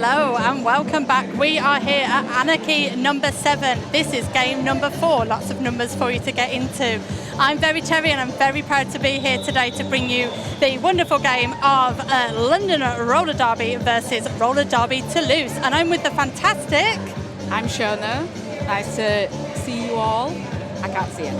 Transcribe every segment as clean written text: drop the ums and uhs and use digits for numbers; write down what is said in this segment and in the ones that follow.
Hello and welcome back. We are here at Anarchy number 7. This is game number 4. Lots of numbers for you to get into. I'm Very Terry and I'm very proud to be here today to bring you the wonderful game of London Roller Derby versus RollerDerby Toulouse. And I'm with the fantastic... I'm Shona. Nice to see you all. I can't see it.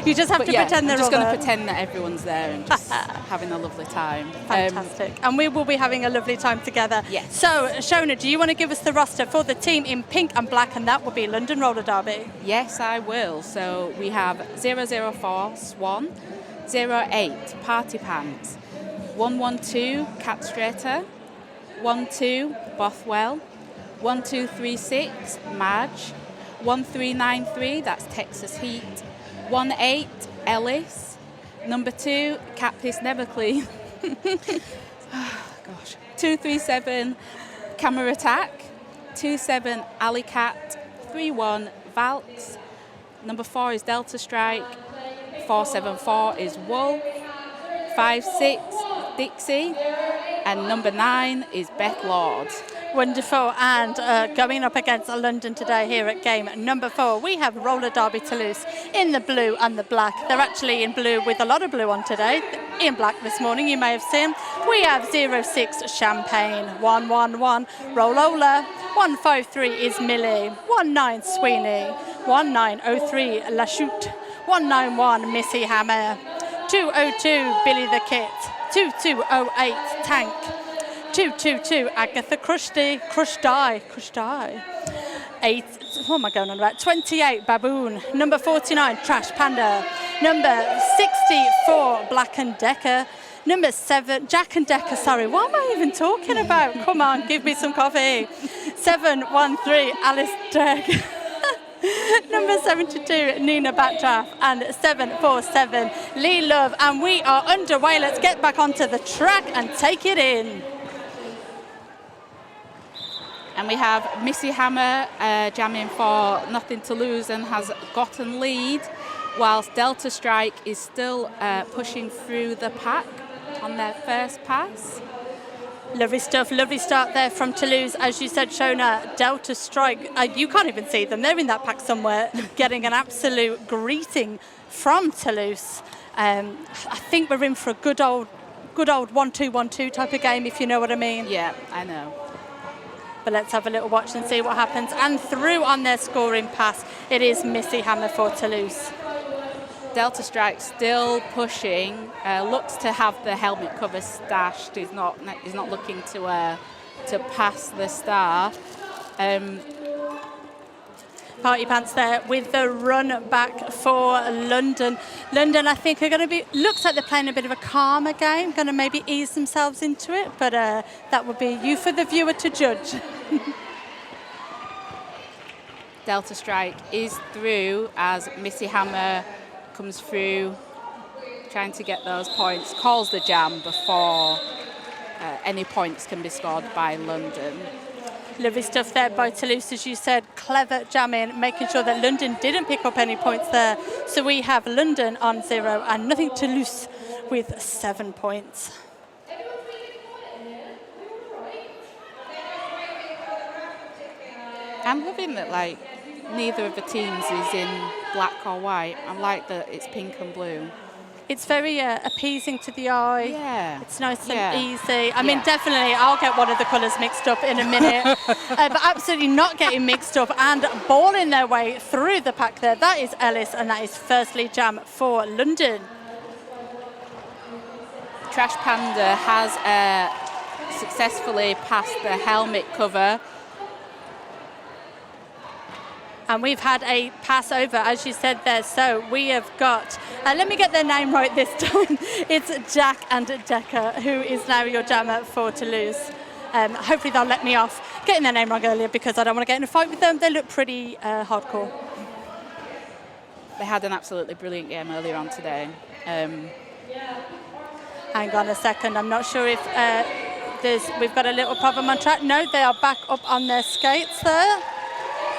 You just have to pretend they're all there. I'm just going to pretend that everyone's there and just having a lovely time. Fantastic. And we will be having a lovely time together. Yes. So, Shona, do you want to give us the roster for the team in pink and black, and that will be London Roller Derby? Yes, I will. So we have 004 Swan, 08 Party Pants, 112 Cat Straighter, 12 Bothwell, 1236 Madge, 1393, that's Texas Heat, 18 Ellis, number 2 Cat Piss Never Clean, 237 Camera Attack, 27 Alley Cat, 31 Valks, number 4 is Delta Strike, 474 is Wolf, 56 Dixie, and number 9 is Beth Lord. Wonderful, and going up against London today here at game number 4, we have RollerDerby Toulouse in the blue and the black. They're actually in blue with a lot of blue on today. In black this morning, you may have seen. We have 06 Champagne, 111 Rollola, 153 is Millie, 19 Sweeney, 1903 La Chute, 191 Missy Hammer, 202 Billy the Kit, 2208 Tank, 222 Agatha Crush Die. 8, what am I going on about? 28 Baboon, number 49 Trash Panda, number 64 Black and Decker, number 7 Jack and Decker, sorry, what am I even talking about? Come on, give me some coffee. 713 Alice Dreg. Number 72, Nina Backdraft, and 747, Lee Love. And we are underway. Let's get back onto the track and take it in. And we have Missy Hammer jamming for Nothing to Lose and has gotten lead, whilst Delta Strike is still pushing through the pack on their first pass. Lovely stuff, lovely start there from Toulouse. As you said, Shona, Delta Strike, you can't even see them. They're in that pack somewhere, getting an absolute greeting from Toulouse. I think we're in for a good old 1-2-1-2 type of game, if you know what I mean. Yeah, I know. But let's have a little watch and see what happens. And through on their scoring pass, it is Missy Hammer for Toulouse. Delta Strike still pushing, looks to have the helmet cover stashed. He's not looking to pass the star. Party Pants there with the run back for London. London, I think, are going to be, looks like they're playing a bit of a calmer game, going to maybe ease themselves into it, but that would be you for the viewer to judge. Delta Strike is through as Missy Hammer comes through, trying to get those points, calls the jam before any points can be scored by London. Lovely stuff there by Toulouse, as you said, clever jamming, making sure that London didn't pick up any points there. So we have London on 0 and Nothing Toulouse with 7 points. I'm loving that, like, neither of the teams is in black or white. I like that it's pink and blue. It's very appeasing to the eye. Yeah. It's nice and easy. I mean, definitely, I'll get one of the colours mixed up in a minute. But absolutely not getting mixed up and balling their way through the pack there. That is Ellis, and that is first lead jam for London. Trash Panda has successfully passed the helmet cover. And we've had a pass over, as you said there. So we have got, let me get their name right this time. It's Jack and Decker, who is now your jammer for Toulouse. Hopefully they'll let me off getting their name wrong earlier, because I don't want to get in a fight with them. They look pretty hardcore. They had an absolutely brilliant game earlier on today. Hang on a second. I'm not sure if we've got a little problem on track. No, they are back up on their skates there.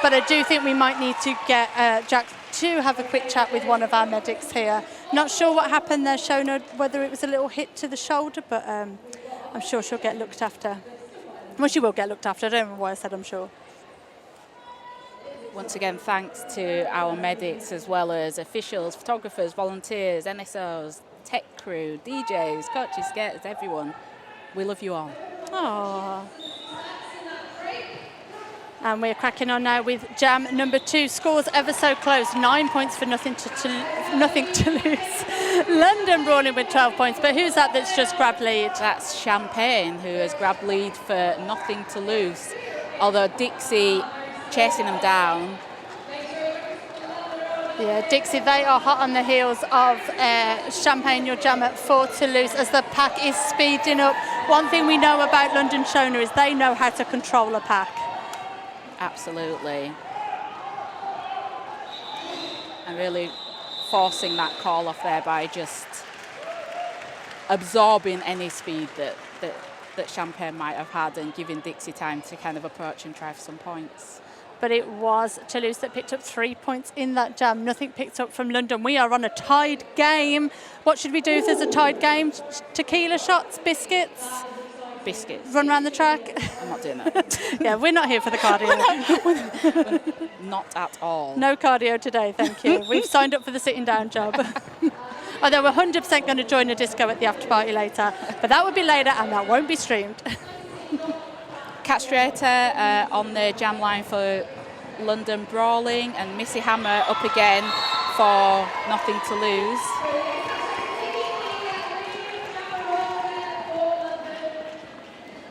But I do think we might need to get Jack to have a quick chat with one of our medics here. Not sure what happened there, Shona, whether it was a little hit to the shoulder, but I'm sure she'll get looked after. Well, she will get looked after. I don't know why I said I'm sure. Once again, thanks to our medics as well as officials, photographers, volunteers, NSOs, tech crew, DJs, coaches, skaters, everyone. We love you all. Aww. And we're cracking on now with jam number 2. Scores ever so close. 9 points for nothing to lose. London Brawling with 12 points. But who's that that's just grabbed lead? That's Champagne, who has grabbed lead for nothing to lose. Although Dixie chasing them down. Yeah, Dixie, they are hot on the heels of Champagne, your jam at 4 Toulouse as the pack is speeding up. One thing we know about London Shona is they know how to control a pack. Absolutely. And really forcing that call off there by just absorbing any speed that Champagne might have had and giving Dixie time to kind of approach and try for some points. But it was Toulouse that picked up 3 points in that jam. Nothing picked up from London. We are on a tied game. What should we do if there's a tied game? Tequila shots, biscuits? Biscuits. Run around the track? I'm not doing that. Yeah, we're not here for the cardio. Not at all. No cardio today, thank you. We've signed up for the sitting down job. Although we're 100% going to join a disco at the after party later. But that will be later and that won't be streamed. Cat Strater on the jam line for London Brawling, and Missy Hammer up again for nothing to lose.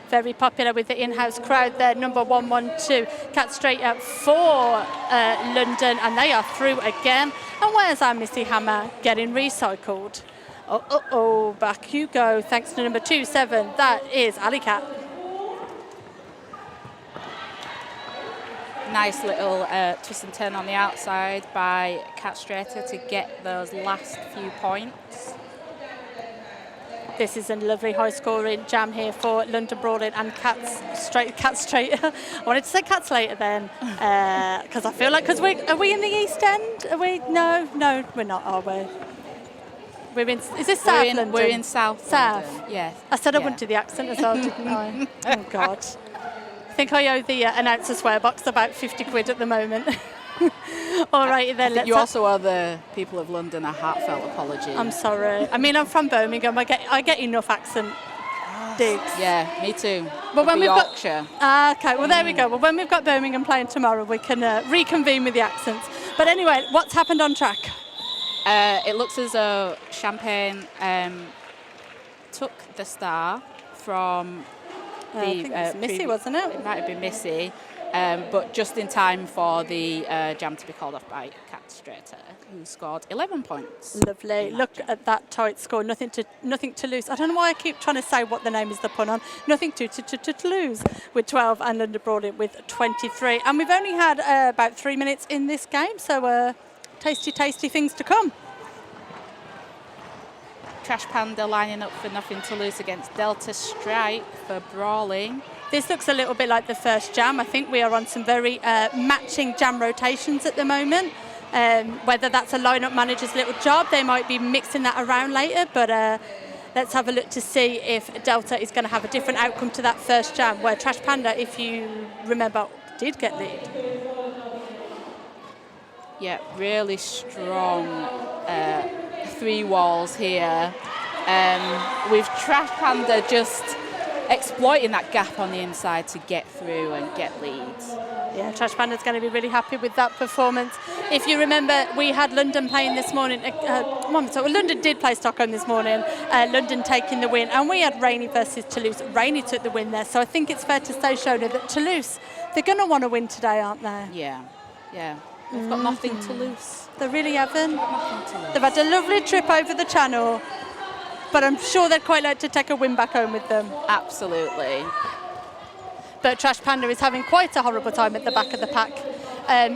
Very popular with the in-house crowd there. Number 112, Cat Strater for London, and they are through again. And where's our Missy Hammer getting recycled? Oh, back you go. Thanks to number 27, that is Ali Cat. Nice little twist and turn on the outside by Cat Strater to get those last few points. This is a lovely high-scoring jam here for London Brawling and Cat Strater. I wanted to say Cat Slater then, because I feel like, are we in the East End? Are we? No, we're not, are we? We're in. Is this South London? We're in South. London. Yes. I said I wouldn't do the accent as well, didn't I? Oh God. I think I owe the announcer swear box about 50 quid at the moment. All right, then. You also owe the people of London a heartfelt apology. I'm sorry. I mean, I'm from Birmingham. I get enough accent digs. Yeah, me too. But when we've Yorkshire. Okay, well, there we go. Well, when we've got Birmingham playing tomorrow, we can reconvene with the accents. But anyway, what's happened on track? It looks as though Champagne took the star from I think it was Missy, wasn't it? It might have been Missy, but just in time for the jam to be called off by Cat Strater, who scored 11 points. Lovely. Look at that tight score. Nothing to lose. I don't know why I keep trying to say what the name is the pun on. Nothing to lose with 12 and London Brawling with 23. And we've only had about 3 minutes in this game, so tasty things to come. Trash Panda lining up for nothing to lose against Delta Strike for Brawling. This looks a little bit like the first jam. I think we are on some very matching jam rotations at the moment. Whether that's a lineup manager's little job, they might be mixing that around later, but let's have a look to see if Delta is going to have a different outcome to that first jam, where Trash Panda, if you remember, did get lead. Yeah, really strong 3 walls here. With Trash Panda just exploiting that gap on the inside to get through and get leads. Yeah, Trash Panda's going to be really happy with that performance. If you remember, we had London playing this morning. London did play Stockholm this morning. London taking the win, and we had Rainey versus Toulouse. Rainey took the win there, so I think it's fair to say, Shona, that Toulouse, they're going to want to win today, aren't they? Yeah. They've got nothing to lose. They really haven't. Nothing to lose. They've had a lovely trip over the channel, but I'm sure they'd quite like to take a win back home with them. Absolutely. But Trash Panda is having quite a horrible time at the back of the pack.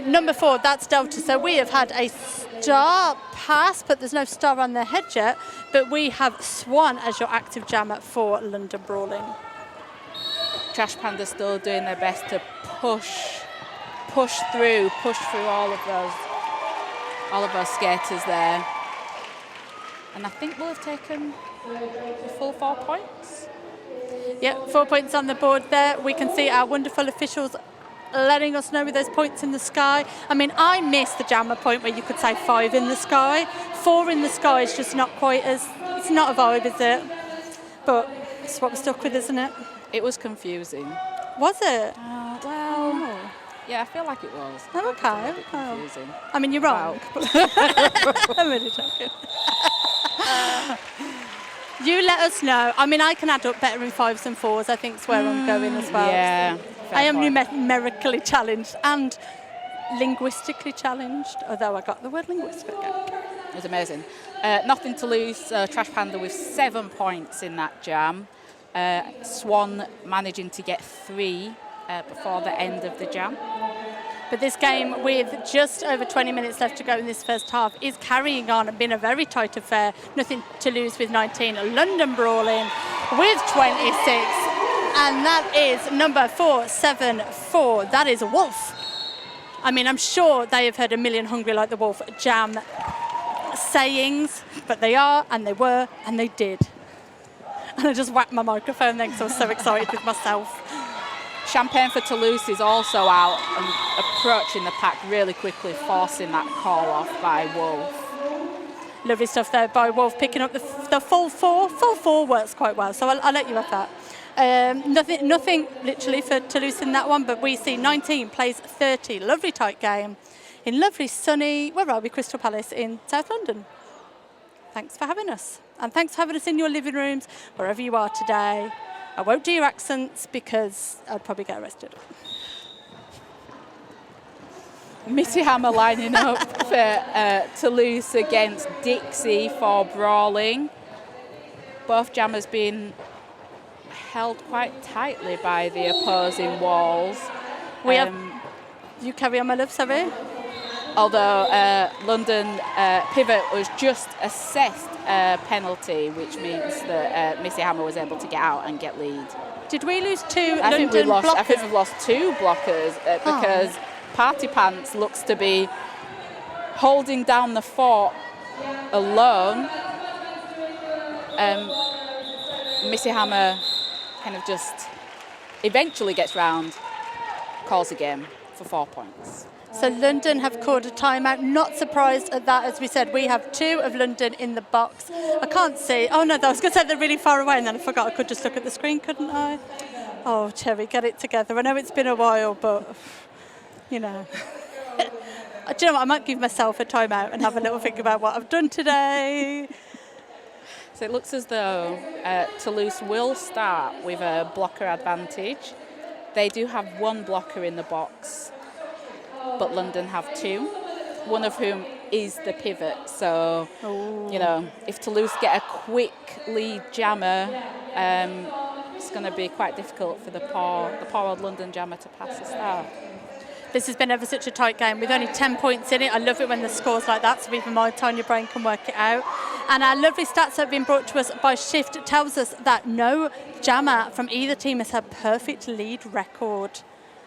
Number 4, that's Delta. So we have had a star pass, but there's no star on their head yet. But we have Swan as your active jammer for London Brawling. Trash Panda still doing their best to push through all of those skaters there. And I think we'll have taken the full 4 points. Yeah, 4 points on the board there. We can see our wonderful officials letting us know with those points in the sky. I mean, I miss the jammer point where you could say 5 in the sky. 4 in the sky is just not quite as, it's not a vibe, is it? But it's what we're stuck with, isn't it? It was confusing. Was it? Well, yeah, I feel like it was. Oh, okay. It was a bit confusing. I mean, you're wrong. I'm really joking. You let us know. I mean, I can add up better in 5s and 4s. I think is where I'm going as well. Yeah. I am numerically challenged and linguistically challenged, although I got the word linguistic. It was amazing. Nothing to lose. Trash Panda with 7 points in that jam. Swan managing to get 3 before the end of the jam. But this game, with just over 20 minutes left to go in this first half, is carrying on and been a very tight affair. Nothing to lose with 19. London Brawling with 26. And that is number 474. That is Wolf. I mean, I'm sure they have heard a million Hungry Like the Wolf jam sayings, but they are, and they were, and they did. And I just whacked my microphone then because I was so excited with myself. Champagne for Toulouse is also out and approaching the pack really quickly, forcing that call off by Wolf. Lovely stuff there by Wolf, picking up the full 4. Full 4 works quite well, so I'll let you have that. Nothing literally for Toulouse in that one, but we see 19 plays 30. Lovely tight game in lovely sunny, where are we, Crystal Palace in South London. Thanks for having us. And thanks for having us in your living rooms, wherever you are today. I won't do your accents because I'd probably get arrested. Missy Hammer lining up for Toulouse against Dixie for Brawling. Both jammers being held quite tightly by the opposing walls. We have. You carry on, my love, sorry. Although London pivot was just assessed a penalty, which means that Missy Hammer was able to get out and get lead. Did we lose 2 I London think blockers? I think we've lost 2 blockers because Party Pants looks to be holding down the fort alone. Missy Hammer kind of just eventually gets round, calls a game for 4 points. So London have called a timeout. Not surprised at that. As we said, we have 2 of London in the box. I can't see. Oh, no, I was going to say they're really far away, and then I forgot I could just look at the screen, couldn't I? Oh, Cherry, get it together. I know it's been a while, but, you know. Do you know what? I might give myself a timeout and have a little think about what I've done today. So it looks as though Toulouse will start with a blocker advantage. They do have 1 blocker in the box, but London have 2, one of whom is the pivot. So, you know, if Toulouse get a quick lead jammer, it's going to be quite difficult for the poor old London jammer to pass the start. This has been ever such a tight game with only 10 points in it. I love it when the score's like that, so even my tiny brain can work it out. And our lovely stats have been brought to us by Shift tells us that no jammer from either team has had perfect lead record.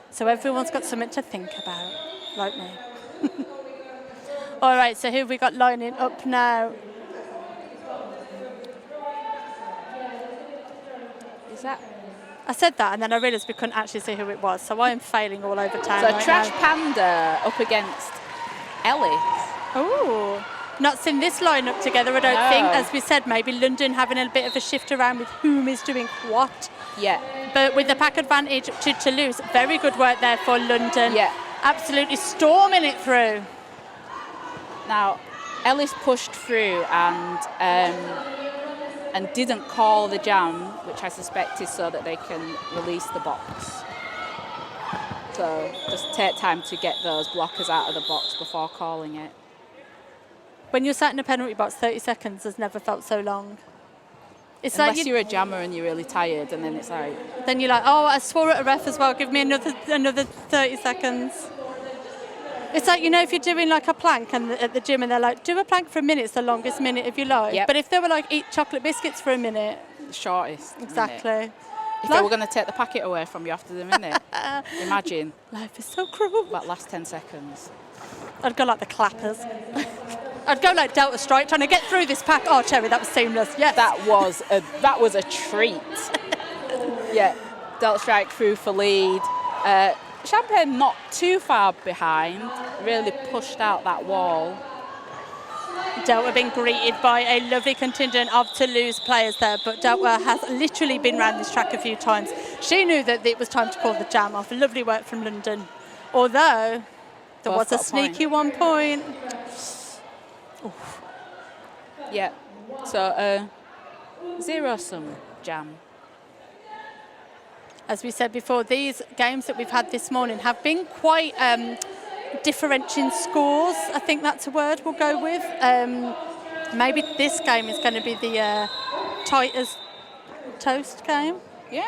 So everyone's got something to think about, like me. All right, so who have we got lining up now? Is that? I said that, and then I realised we couldn't actually see who it was, so I am failing all over town. So right Trash now. Panda up against Ellis. Oh, not seen this lineup together, I don't think. As we said, maybe London having a bit of a shift around with whom is doing what. Yeah. But with the pack advantage to Toulouse, very good work there for London. Yeah. Absolutely storming it through. Now, Ellis pushed through and didn't call the jam, which I suspect is so that they can release the box. So just take time to get those blockers out of the box before calling it. When you're sat in a penalty box, 30 seconds has never felt so long. It's Unless like you're a jammer and you're really tired, and then it's like... Then you're like, oh, I swore at a ref as well, give me another 30 seconds. It's like, you know, if you're doing like a plank and at the gym and they're like, do a plank for a minute, it's the longest minute of your life. Yep. But if they were like, eat chocolate biscuits for a minute. The shortest. Exactly. If they were going to take the packet away from you after the minute, imagine. Life is so cruel. That last 10 seconds. I'd go like the clappers. I'd go like Delta Strike, trying to get through this pack. Oh, Cherry, that was seamless. Yes. That was a treat. Yeah, Delta Strike through for lead. Champagne not too far behind, really pushed out that wall. Delta being greeted by a lovely contingent of Toulouse players there, but Delta has literally been around this track a few times. She knew that it was time to call the jam off. Lovely work from London. Although there was a sneaky 1 point. Oof. Yeah, so zero-sum jam. As we said before, these games that we've had this morning have been quite differentiating scores. I think that's a word we'll go with. Maybe this game is going to be the tight as toast game. Yeah.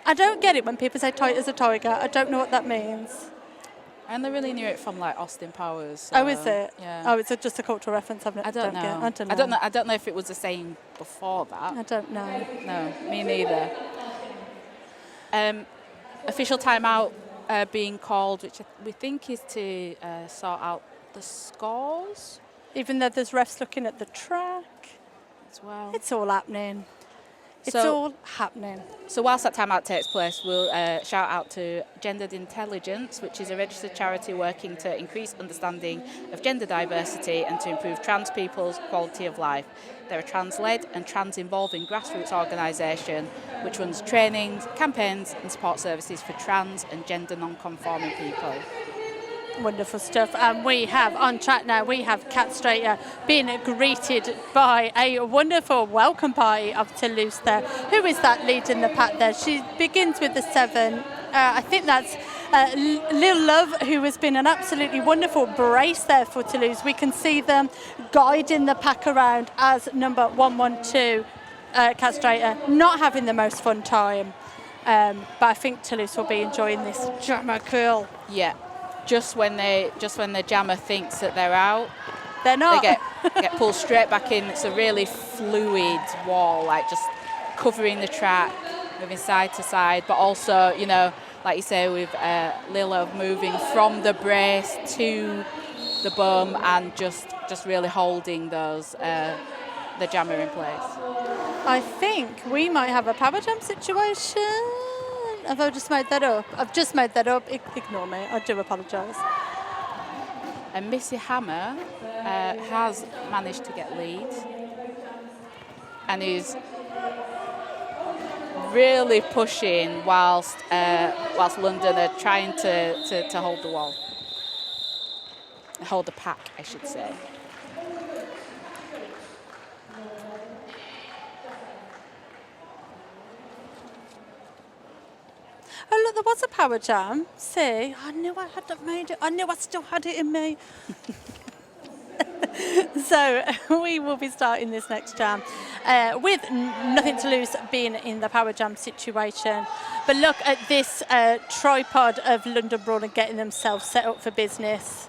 I don't get it when people say tight as a tiger. I don't know what that means. And they really knew it from like Austin Powers. So, oh, is it? Yeah. Oh, it's just a cultural reference. I don't know. I don't know if it was the same before that. I don't know. No, me neither. Official timeout being called, which we think is to sort out the scores. Even though there's refs looking at the track as well. It's all happening. It's all happening. So whilst that timeout takes place, we'll shout out to Gendered Intelligence, which is a registered charity working to increase understanding of gender diversity and to improve trans people's quality of life. They're a trans-led and trans-involving grassroots organisation which runs trainings, campaigns and support services for trans and gender non-conforming people. Wonderful stuff. And we have on track now, we have Kat Strater being greeted by a wonderful welcome party of Toulouse there. Who is that leading the pack there? She begins with the 7. I think that's Lil Love, who has been an absolutely wonderful brace there for Toulouse. We can see them guiding the pack around as number 112, Kat Strater, not having the most fun time. But I think Toulouse will be enjoying this jammer curl. Yeah. Just when the jammer thinks that they're out, they're not. They get pulled straight back in. It's a really fluid wall, like just covering the track, moving side to side, but also, you know, like you say, with Lilo moving from the brace to the bum and just really holding those the jammer in place. I think we might have a power jump situation. Have I just made that up? I've just made that up. Ignore me. I do apologise. And Missy Hammer has managed to get lead and is really pushing whilst London are trying to hold the wall. Hold the pack, I should say. Oh, look, there was a power jam. See, I knew I hadn't made it. I knew I still had it in me. So we will be starting this next jam with nothing to lose being in the power jam situation. But look at this tripod of London Brawling getting themselves set up for business.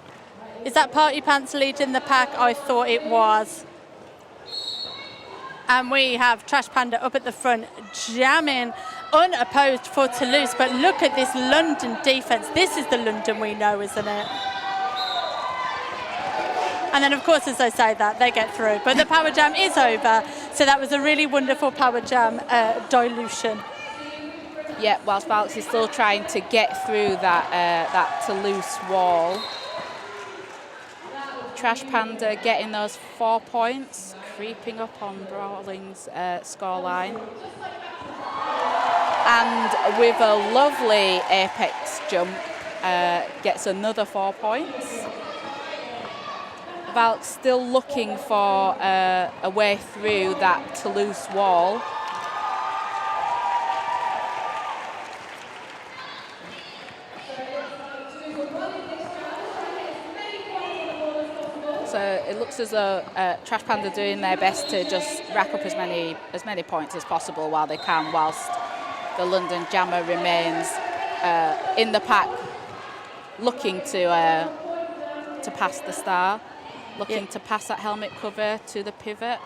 Is that Party Pants leading the pack? I thought it was. And we have Trash Panda up at the front, jamming unopposed for Toulouse. But look at this London defence. This is the London we know, isn't it? And then, of course, as I say that, they get through. But the power jam is over. So that was a really wonderful power jam dilution. Yeah, whilst Alex is still trying to get through that Toulouse wall. Trash Panda getting those 4 points, creeping up on Brawling's scoreline. And with a lovely apex jump, gets another 4 points. Valk still looking for a way through that Toulouse wall. So it looks as though Trash Panda are doing their best to just rack up as many points as possible while they can, whilst the London Jammer remains in the pack, looking to pass the star, looking to pass that helmet cover to the pivot.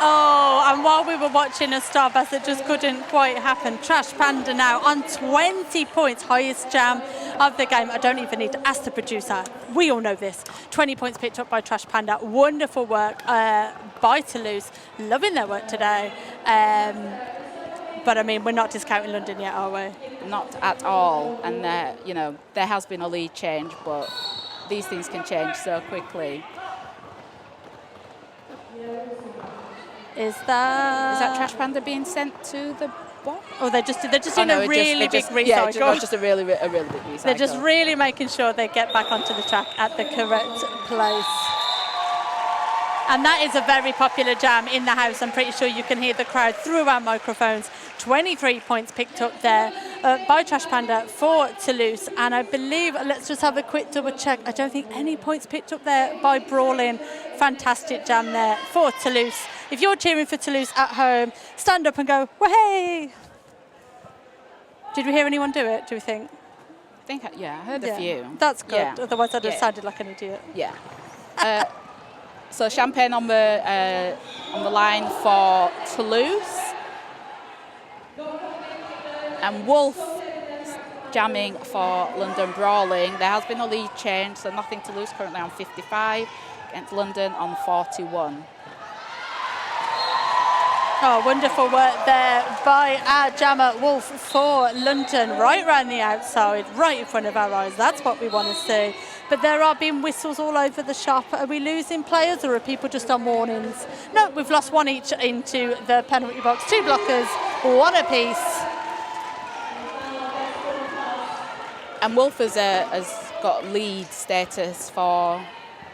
Oh, and while we were watching a star pass, it just couldn't quite happen. Trash Panda now on 20 points, highest jam of the game. I don't even need to ask the producer. We all know this. 20 points picked up by Trash Panda. Wonderful work by Toulouse. Loving their work today. But I mean, we're not discounting London yet, are we? Not at all. And you know, there has been a lead change, but these things can change so quickly. Is that Trash Panda being sent to the box? Oh, they're just doing a really big recycle. Yeah, just a really big recycle. They're just really making sure they get back onto the track at the correct place. And that is a very popular jam in the house. I'm pretty sure you can hear the crowd through our microphones. 23 points picked up there by Trash Panda for Toulouse. And I believe, let's just have a quick double check. I don't think any points picked up there by Brawling. Fantastic jam there for Toulouse. If you're cheering for Toulouse at home, stand up and go, "Wahey!" Did we hear anyone do it, do we think? I heard a few. That's good. Yeah. Otherwise, I'd have sounded like an idiot. Yeah. So champagne on the line for Toulouse, and Wolf jamming for London Brawling. There has been a lead change, so nothing to lose. Currently on 55 against London on 41. Oh, wonderful work there by our jammer Wolf for London, right round the outside, right in front of our eyes. That's what we want to see. But there are being whistles all over the shop. Are we losing players or are people just on warnings? No, we've lost one each into the penalty box. 2 blockers, 1 apiece. And Wolf has got lead status for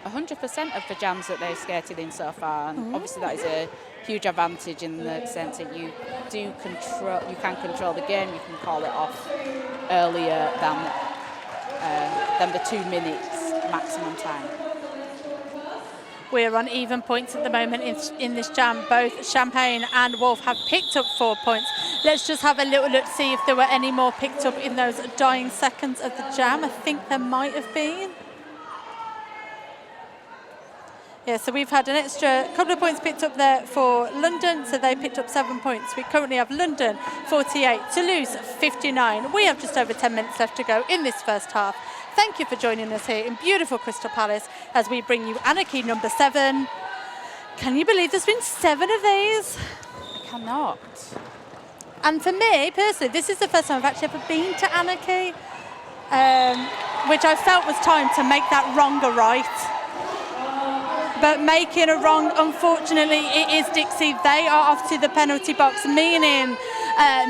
100% of the jams that they've skated in so far. And obviously that is a huge advantage in the sense that you can control the game, you can call it off earlier than the 2 minutes maximum time. We're on even points at the moment in this jam. Both Champagne and Wolf have picked up 4 points. Let's just have a little look, see if there were any more picked up in those dying seconds of the jam. I think there might have been. Yeah, so we've had an extra couple of points picked up there for London, so they picked up 7 points. We currently have London 48, Toulouse 59. We have just over 10 minutes left to go in this first half. Thank you for joining us here in beautiful Crystal Palace as we bring you Anarchy number 7. Can you believe there's been 7 of these? I cannot. And for me, personally, this is the first time I've actually ever been to Anarchy, which I felt was time to make that wrong a right. But making a wrong, unfortunately, it is Dixie. They are off to the penalty box, meaning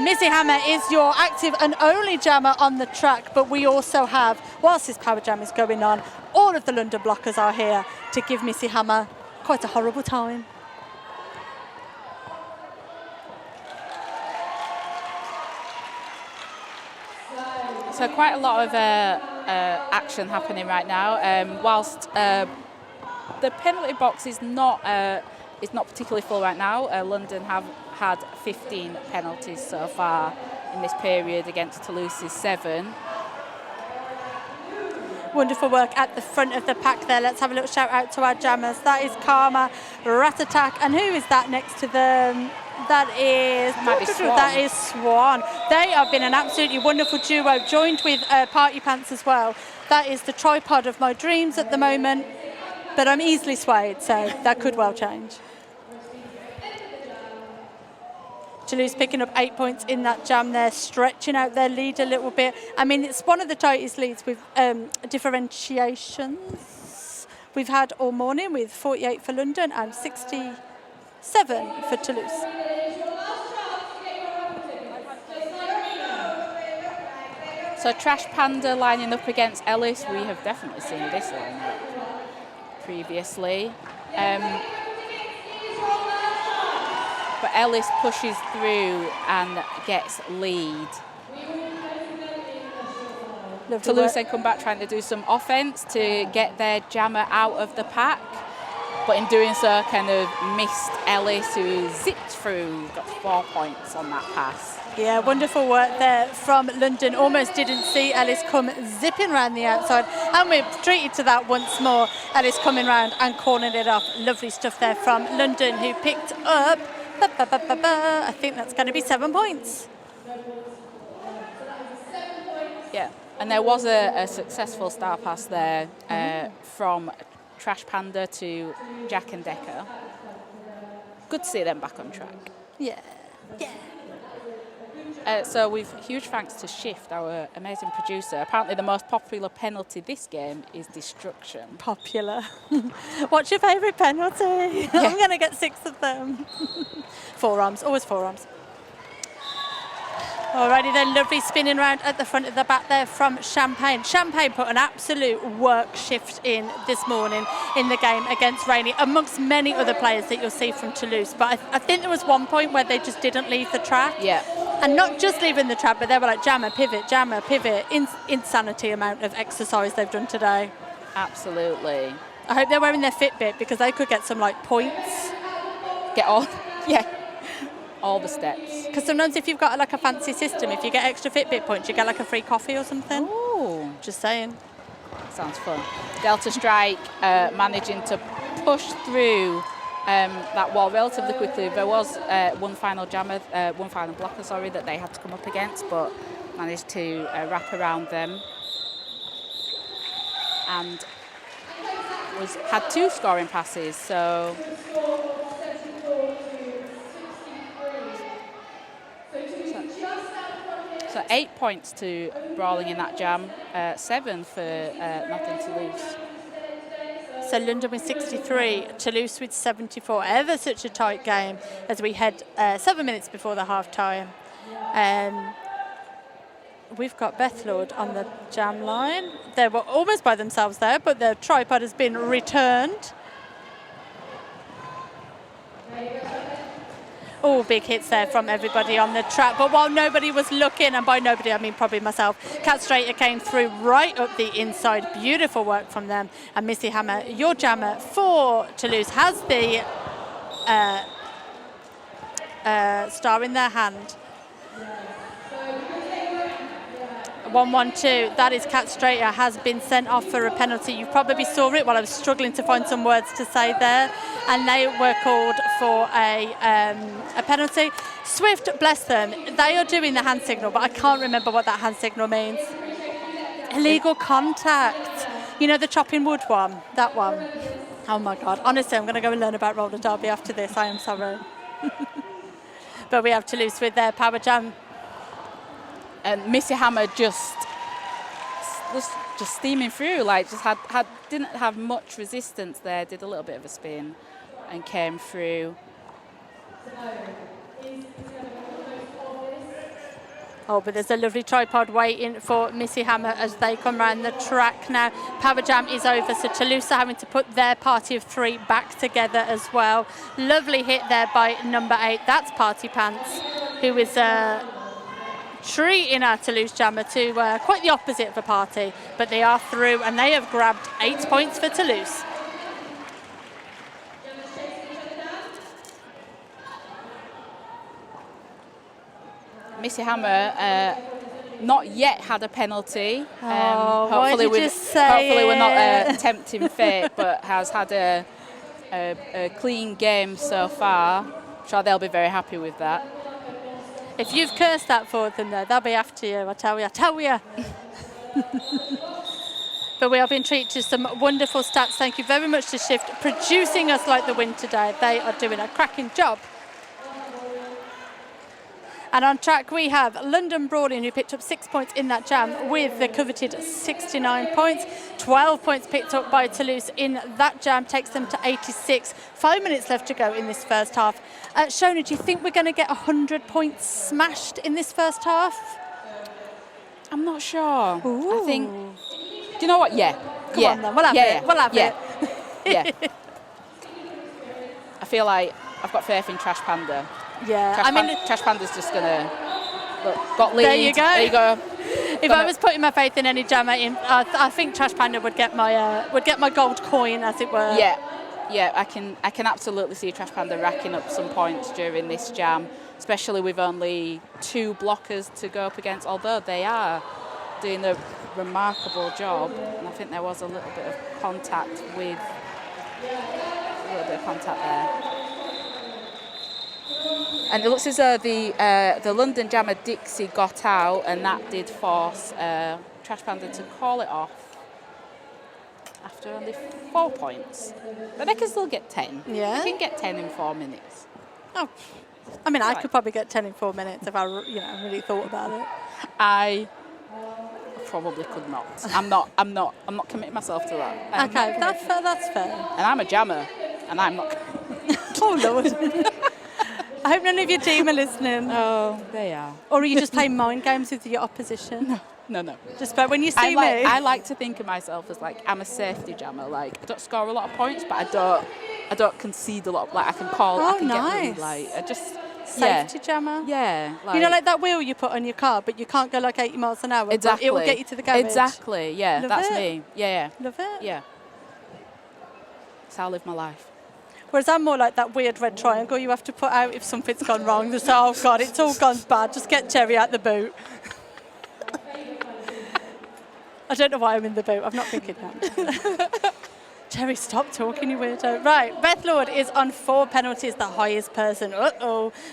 Missy Hammer is your active and only jammer on the track. But we also have, whilst this power jam is going on, all of the London blockers are here to give Missy Hammer quite a horrible time. So quite a lot of action happening right now. Whilst the penalty box is not particularly full right now. London have had 15 penalties so far in this period against Toulouse's 7. Wonderful work at the front of the pack there. Let's have a little shout out to our jammers. That is Karma, Rat Attack, and who is that next to them? That is Swan. They have been an absolutely wonderful duo, joined with Party Pants as well. That is the tripod of my dreams at the moment, but I'm easily swayed, so that could well change. Toulouse picking up 8 points in that jam there, stretching out their lead a little bit. I mean, it's one of the tightest leads with differentiations we've had all morning, with 48 for London and 67 for Toulouse. So Trash Panda lining up against Ellis. We have definitely seen this lineup previously. But Ellis pushes through and gets lead. Toulouse then come back trying to do some offence to get their jammer out of the pack. But in doing so, kind of missed Ellis, who zipped through, got 4 points on that pass. Yeah, wonderful work there from London. Almost didn't see Ellis come zipping around the outside. And we're treated to that once more. Ellis coming round and cornering it off. Lovely stuff there from London, who picked up, I think that's going to be 7 points. Yeah, and there was a successful star pass there from Trash Panda to Jack and Decker. Good to see them back on track. Yeah, yeah. So we've huge thanks to Shift, our amazing producer. Apparently the most popular penalty this game is destruction. Popular. What's your favourite penalty? Yeah. I'm going to get 6 of them. Forearms, always forearms. Alrighty then, lovely spinning round at the front of the back there from Champagne. Champagne put an absolute work shift in this morning in the game against Rainey, amongst many other players that you'll see from Toulouse. But I think there was one point where they just didn't leave the track. Yeah. And not just leaving the track, but they were like jammer, pivot, insanity amount of exercise they've done today. Absolutely. I hope they're wearing their Fitbit because they could get some like points. Get all, yeah, all the steps. Because sometimes if you've got like a fancy system, if you get extra Fitbit points, you get like a free coffee or something. Ooh. Just saying. Sounds fun. Delta Strike managing to push through that wall relatively quickly. There was one final blocker, that they had to come up against, but managed to wrap around them and had 2 scoring passes. So 8 points to Brawling in that jam, 7 for nothing to lose. So London with 63, Toulouse with 74. Ever such a tight game as we head 7 minutes before the half time. We've got Bethlord on the jam line. They were almost by themselves there, but the tripod has been returned. All big hits there from everybody on the track. But while nobody was looking, and by nobody I mean probably myself, Cat Strater came through right up the inside. Beautiful work from them. And Missy Hammer, your jammer for Toulouse, has the star in their hand. 1-1-2, that is Cat Strater, has been sent off for a penalty. You probably saw it while I was struggling to find some words to say there. And they were called for a penalty. Swift, bless them, they are doing the hand signal, but I can't remember what that hand signal means. Illegal contact. You know the chopping wood one? That one. Oh my God, honestly, I'm going to go and learn about RollerDerby after this, I am sorry. But we have Toulouse with their power jam. And Missy Hammer just steaming through, like didn't have much resistance there, did a little bit of a spin and came through. Oh, but there's a lovely tripod waiting for Missy Hammer as they come round the track now. Power jam is over, so Toulouse are having to put their party of 3 back together as well. Lovely hit there by number 8. That's Party Pants, who is treating our Toulouse jammer to quite the opposite of a party, but they are through and they have grabbed 8 points for Toulouse. Missy Hammer not yet had a penalty. Hopefully we're not tempting fate, but has had a clean game so far. I'm sure they'll be very happy with that. If you've cursed that for them there, they'll be after you, I tell you. But we are being treated to some wonderful stats. Thank you very much to Shift, producing us like the wind today. They are doing a cracking job. And on track we have London Brawling, who picked up 6 points in that jam with the coveted 69 points. 12 points picked up by Toulouse in that jam takes them to 86. 5 minutes left to go in this first half. Shona, do you think we're going to get 100 points smashed in this first half? I'm not sure. Ooh. I think... Do you know what? Yeah. Come on then, we'll have it. We'll have it. Yeah. I feel like I've got faith in Trash Panda. Yeah, Trash Panda's just gonna got lead. There you go. There you go. If I was putting my faith in any jammer, I think Trash Panda would get my gold coin, as it were. Yeah. I can absolutely see Trash Panda racking up some points during this jam, especially with only 2 blockers to go up against. Although they are doing a remarkable job, and I think there was a little bit of contact there. And it looks as though the London jammer Dixie got out, and that did force Trash Panda to call it off after only 4 points. But they can still get 10. Yeah. They can get 10 in 4 minutes. Oh, I mean, I could probably get 10 in 4 minutes if I, really thought about it. I probably could not. I'm not committing myself to that. Okay, that's fair. And I'm a jammer, and I'm not. Oh, Lord. I hope none of your team are listening. Oh, they are. Or are you just playing mind games with your opposition? No. Just but when you see me. I like to think of myself as like, I'm a safety jammer. Like, I don't score a lot of points, but I don't concede a lot. Like, I can call, I can nice. get lead. Like, I just... Safety jammer? Yeah. Like, like that wheel you put on your car, but you can't go like 80 miles an hour. Exactly. It will get you to the garage. Exactly, yeah. Love that's it. me. Yeah. Love it. Yeah. That's how I live my life. Whereas I'm more like that weird red triangle you have to put out if something's gone wrong. Just say, oh, God, it's all gone bad. Just get Terry out the boot. I don't know why I'm in the boot. I'm not thinking that. Terry, stop talking, you weirdo. Right, Beth Lord is on 4 penalties, the highest person,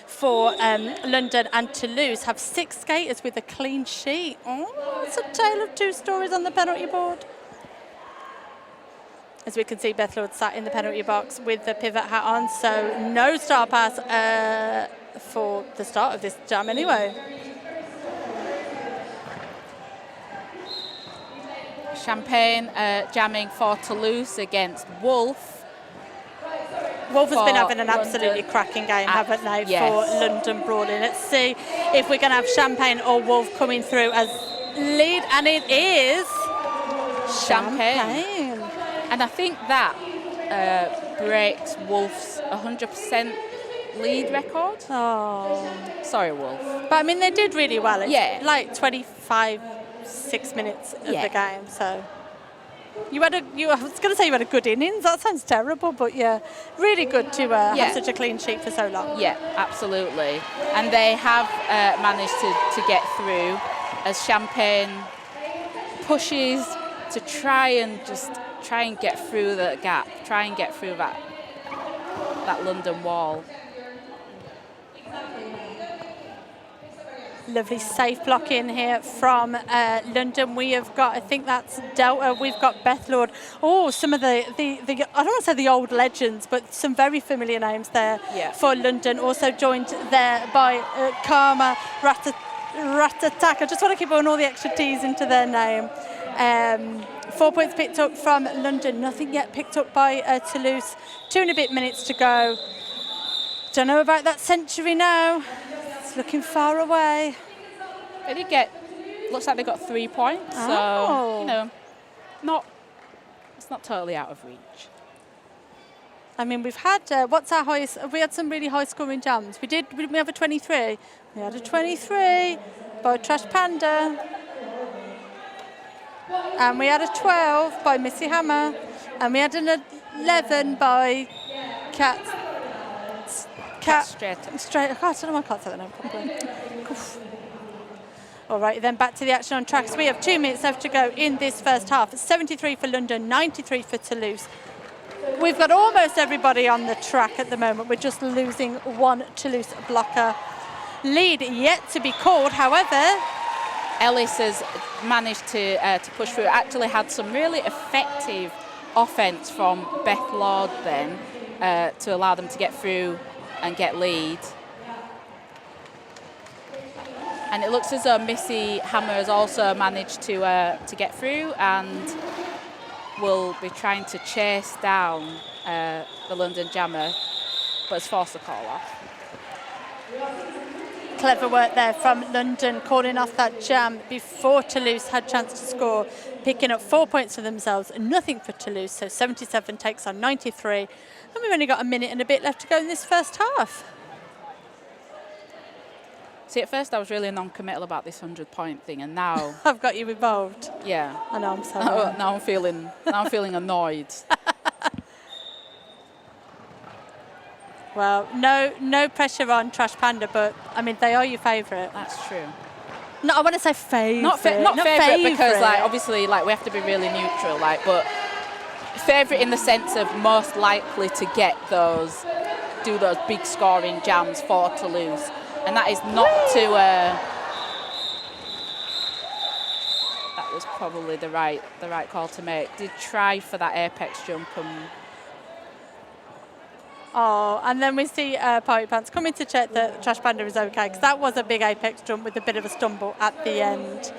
for London, and Toulouse have 6 skaters with a clean sheet. Oh, it's a tale of 2 stories on the penalty board. As we can see, Beth Lord sat in the penalty box with the pivot hat on, so no star pass for the start of this jam anyway. Champagne jamming for Toulouse against Wolf. Wolf has been having an London. absolutely cracking game, haven't they, yes. for London Brawling. Let's see if we're going to have Champagne or Wolf coming through as lead, and it is Champagne. And I think that breaks Wolf's 100% lead record. Oh. Sorry, Wolf. But, I mean, they did really well. It's like 6 minutes of the game, so I was going to say you had a good innings. That sounds terrible, but yeah, really good to have such a clean sheet for so long. Yeah, absolutely. And they have managed to get through as Champagne pushes to try and get through the gap, try and get through that London wall. Lovely safe block in here from London. We have got, I think that's Delta. We've got Beth Lord. Oh, some of the I don't want to say the old legends, but some very familiar names there for London. Also joined there by Karma Ratatak. I just want to keep on all the extra T's into their name. 4 points picked up from London. Nothing yet picked up by Toulouse. 2 and a bit minutes to go. Don't know about that century now. Looking far away. They did looks like they got 3 points, so it's not totally out of reach. I mean, we've had what's our highest? We had some really high scoring jams. We have a 23. We had a 23 by Trash Panda, and we had a 12 by Missy Hammer, and we had an 11 by Cat Straight. I don't know why I can't say that name properly. All right, then back to the action on tracks. We have 2 minutes left to go in this first half. 73 for London, 93 for Toulouse. We've got almost everybody on the track at the moment. We're just losing 1 Toulouse blocker. Lead yet to be called, however. Ellis has managed to push through. Actually had some really effective offence from Beth Lord then to allow them to get through and get lead. And it looks as though Missy Hammer has also managed to get through and will be trying to chase down the London Jammer, but has forced the call off. Clever work there from London, calling off that jam before Toulouse had a chance to score, picking up 4 points for themselves and nothing for Toulouse, so 77 takes on 93. And we've only got a minute and a bit left to go in this first half. See, at first I was really non-committal about this 100-point thing, and now I've got you involved. Yeah. I know, I'm sorry. Now I'm feeling annoyed. Well, no pressure on Trash Panda, but I mean they are your favourite. That's true. No, I want to say favourite. Not favourite because obviously we have to be really neutral, but favourite in the sense of most likely to do those big scoring jams for Toulouse, and that is not to. That was probably the right call to make. Did try for that apex jump and Oh, and then we see Party Pants coming to check that Trash Panda is okay, because that was a big apex jump with a bit of a stumble at the end.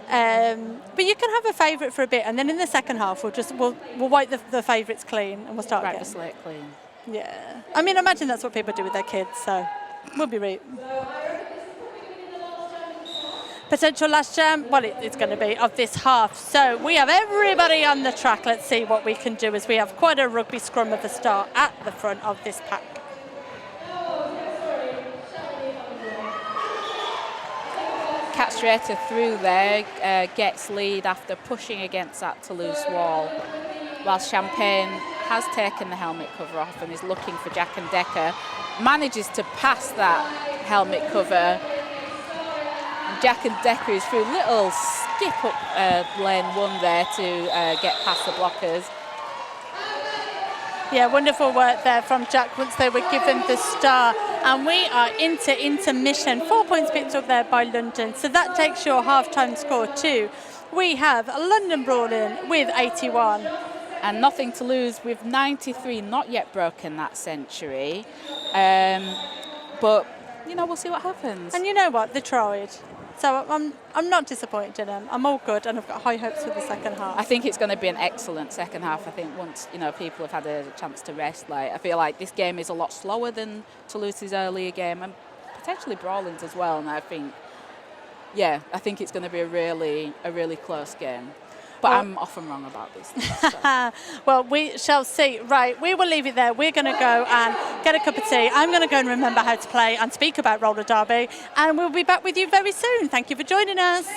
But you can have a favourite for a bit, and then in the second half we'll wipe the favourites clean and we'll start Wipe again. the slate clean. Yeah, I mean, imagine that's what people do with their kids, so we'll be right. Potential last jam, well, it's going to be of this half. So we have everybody on the track. Let's see what we can do, as we have quite a rugby scrum of a start at the front of this pack. Castrator through there, gets lead after pushing against that Toulouse wall, whilst Champagne has taken the helmet cover off and is looking for Jack and Decker. Manages to pass that helmet cover. Jack and Decker is through, little skip up lane 1 there to get past the blockers. Yeah, wonderful work there from Jack once they were given the star. And we are into intermission. 4 points picked up there by London. So that takes your half-time score to, we have London Brawling with 81. And Nothing to Lose with 93, not yet broken that century. But, you know, we'll see what happens. And you know what? They tried. So I'm not disappointed in them. I'm all good, and I've got high hopes for the second half. I think it's going to be an excellent second half. I think once, you know, people have had a chance to rest, like, I feel like this game is a lot slower than Toulouse's earlier game, and potentially Brawling's as well. And I think, yeah, I think it's going to be a really close game. But I'm often wrong about this stuff, so. Well, we shall see. Right, we will leave it there. We're going to go and get a cup of tea. I'm going to go and remember how to play and speak about roller derby. And we'll be back with you very soon. Thank you for joining us.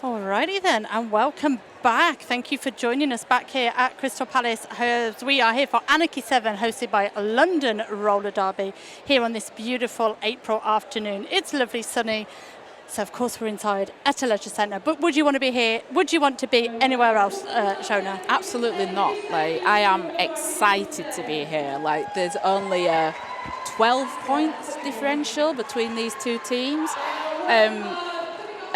Alrighty then, and welcome back. Thank you for joining us back here at Crystal Palace, as we are here for Anarchy 7, hosted by London Roller Derby, here on this beautiful April afternoon. It's lovely, sunny. So, of course, we're inside at a leisure centre. But would you want to be here? Would you want to be anywhere else, Shona? Absolutely not. Like, I am excited to be here. Like, there's only a 12 points differential between these two teams. And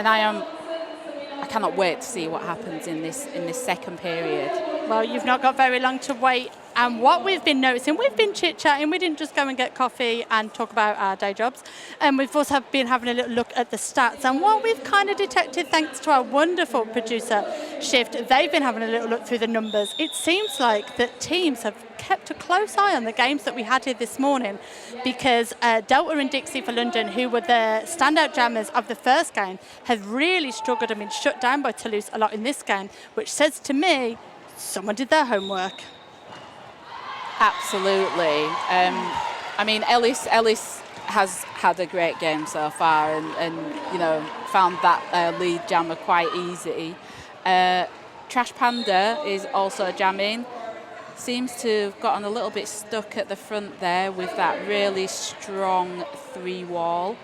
I cannot wait to see what happens in this second period. Well, you've not got very long to wait. And what we've been noticing, we've been chit-chatting. We didn't just go and get coffee and talk about our day jobs. And we've also been having a little look at the stats. And what we've kind of detected, thanks to our wonderful producer, Shift, they've been having a little look through the numbers. It seems like that teams have kept a close eye on the games that we had here this morning, because Delta and Dixie for London, who were the standout jammers of the first game, have really struggled and been shut down by Toulouse a lot in this game, which says to me, someone did their homework. Absolutely. I mean, Ellis has had a great game so far, and you know, found that lead jammer quite easy. Trash Panda is also jamming. Seems to have gotten a little bit stuck at the front there with that really strong 3-wall.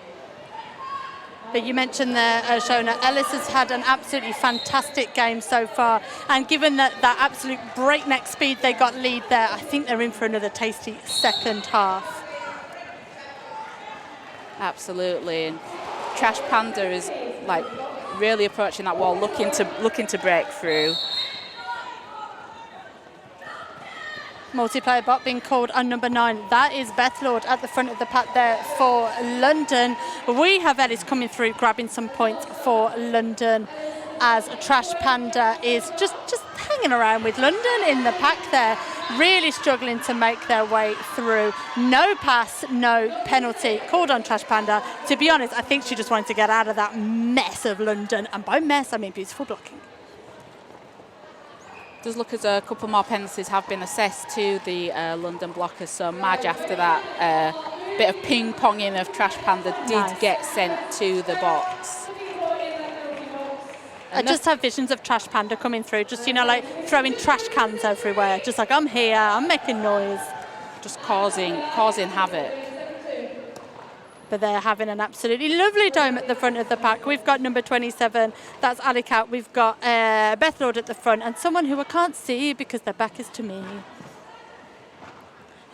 But you mentioned there, Shona, Ellis has had an absolutely fantastic game so far. And given that absolute breakneck speed they got lead there, I think they're in for another tasty second half. Absolutely. And Trash Panda is like really approaching that wall, looking to break through. Multiplayer bot being called on number 9. That is Beth Lord at the front of the pack there for London. We have Ellis coming through, grabbing some points for London, as Trash Panda is just hanging around with London in the pack there, really struggling to make their way through. No pass, no penalty called on Trash Panda. To be honest, I think she just wanted to get out of that mess of London, and by mess I mean beautiful blocking. Does look as a couple more penalties have been assessed to the London blockers. So Madge, after that bit of ping-ponging of Trash Panda, did get sent to the box. I just have visions of Trash Panda coming through, just, you know, like throwing trash cans everywhere, just like, I'm here, I'm making noise. Just causing havoc. But they're having an absolutely lovely time at the front of the pack. We've got number 27, that's Ali Cat. We've got Beth Lord at the front, and someone who I can't see because their back is to me.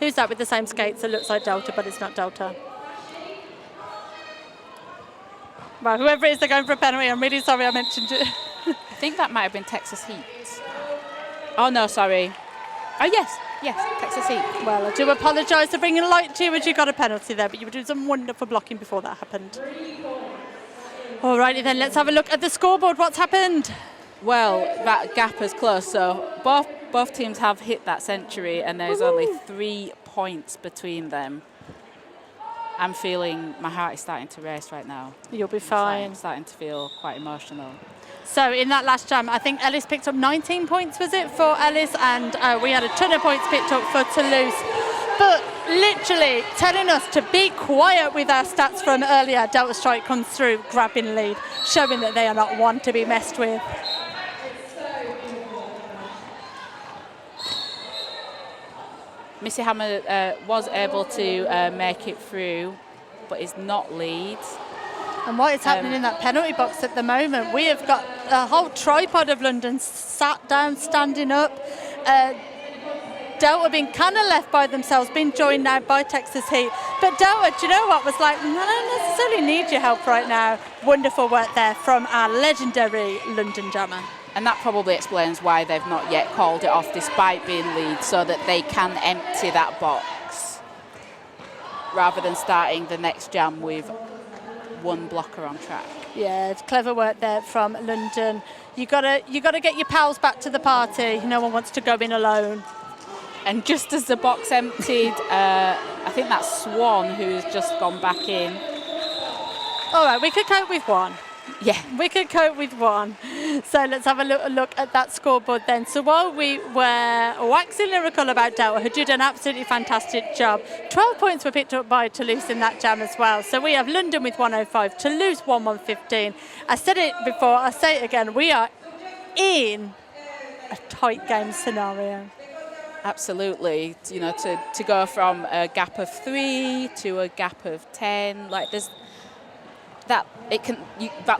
Who's that with the same skates? It looks like Delta, but it's not Delta. Well, whoever it is, they're going for a penalty. I'm really sorry I mentioned it. I think that might have been Texas Heat. Oh, no, sorry. Oh, yes, Texas Heat. Well, I do apologise for bringing light to you as you got a penalty there, but you were doing some wonderful blocking before that happened. Alrighty then, let's have a look at the scoreboard. What's happened? Well, that gap is close, so both teams have hit that century, and there's only 3 points between them. I'm feeling my heart is starting to race right now. You'll be fine. I'm starting to feel quite emotional. So in that last jam, I think Ellis picked up 19 points, was it, for Ellis? And we had a ton of points picked up for Toulouse. But literally telling us to be quiet with our stats from earlier, Delta Strike comes through, grabbing lead, showing that they are not one to be messed with. Missy Hammer was able to make it through, but is not lead. And what is happening in that penalty box at the moment? We have got a whole tripod of London sat down, standing up. Delta being kind of left by themselves, being joined now by Texas Heat. But Delta, do you know what, was like, I don't necessarily need your help right now. Wonderful work there from our legendary London jammer. And that probably explains why they've not yet called it off despite being lead, so that they can empty that box rather than starting the next jam with one blocker on track. Yeah, it's clever work there from London. You gotta get your pals back to the party. No one wants to go in alone. And just as the box emptied, I think that's Swan who's just gone back in. All right, we could cope with one. Yeah. We could cope with one. So let's have a look at that scoreboard then. So while we were waxing lyrical about Delta, who did an absolutely fantastic job, 12 points were picked up by Toulouse in that jam as well. So we have London with 105, Toulouse 115. I said it before, I'll say it again, we are in a tight game scenario. Absolutely. You know, to go from a gap of 3 to a gap of 10, like there's that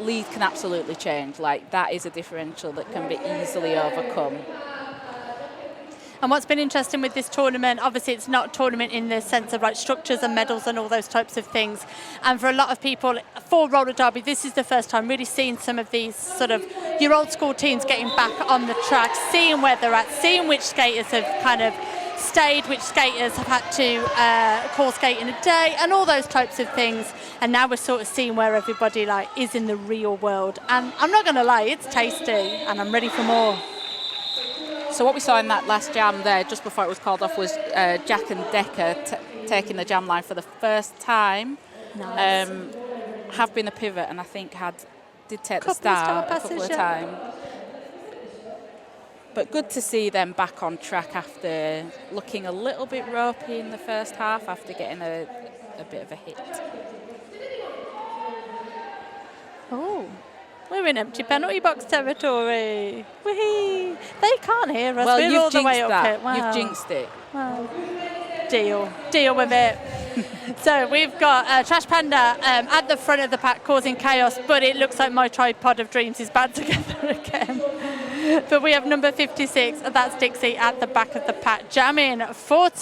lead can absolutely change. Like that is a differential that can be easily overcome. And what's been interesting with this tournament, obviously it's not a tournament in the sense of like structures and medals and all those types of things. And for a lot of people, for roller derby, this is the first time really seeing some of these sort of your old school teams getting back on the track, seeing where they're at, seeing which skaters have kind of stayed, which skaters have had to call skate in a day, and all those types of things. And now we're sort of seeing where everybody like is in the real world. And I'm not going to lie, it's tasty, and I'm ready for more. So what we saw in that last jam there, just before it was called off, was Jack and Decker taking the jam line for the first time. Nice. Have been a pivot, and I think did take the start a couple of times. But good to see them back on track after looking a little bit ropey in the first half, after getting a bit of a hit. Oh, we're in empty penalty box territory. Whee! They can't hear us. Well, we're all the way up here. Wow. You've jinxed it. Well, deal with it. So we've got Trash Panda at the front of the pack causing chaos, but it looks like my tripod of dreams is bad together again. But we have number 56, that's Dixie, at the back of the pack, jamming for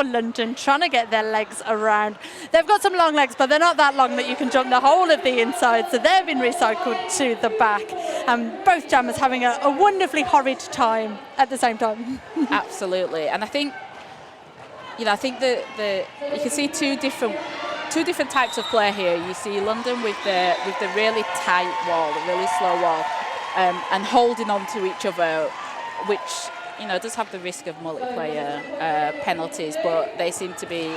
London, trying to get their legs around. They've got some long legs, but they're not that long that you can jump the whole of the inside, so they've been recycled to the back. Both jammers having a wonderfully horrid time at the same time. Absolutely, and I think that you can see two different types of play here. You see London with the really tight wall, the really slow wall. And holding on to each other, which does have the risk of multiplayer penalties, but they seem to be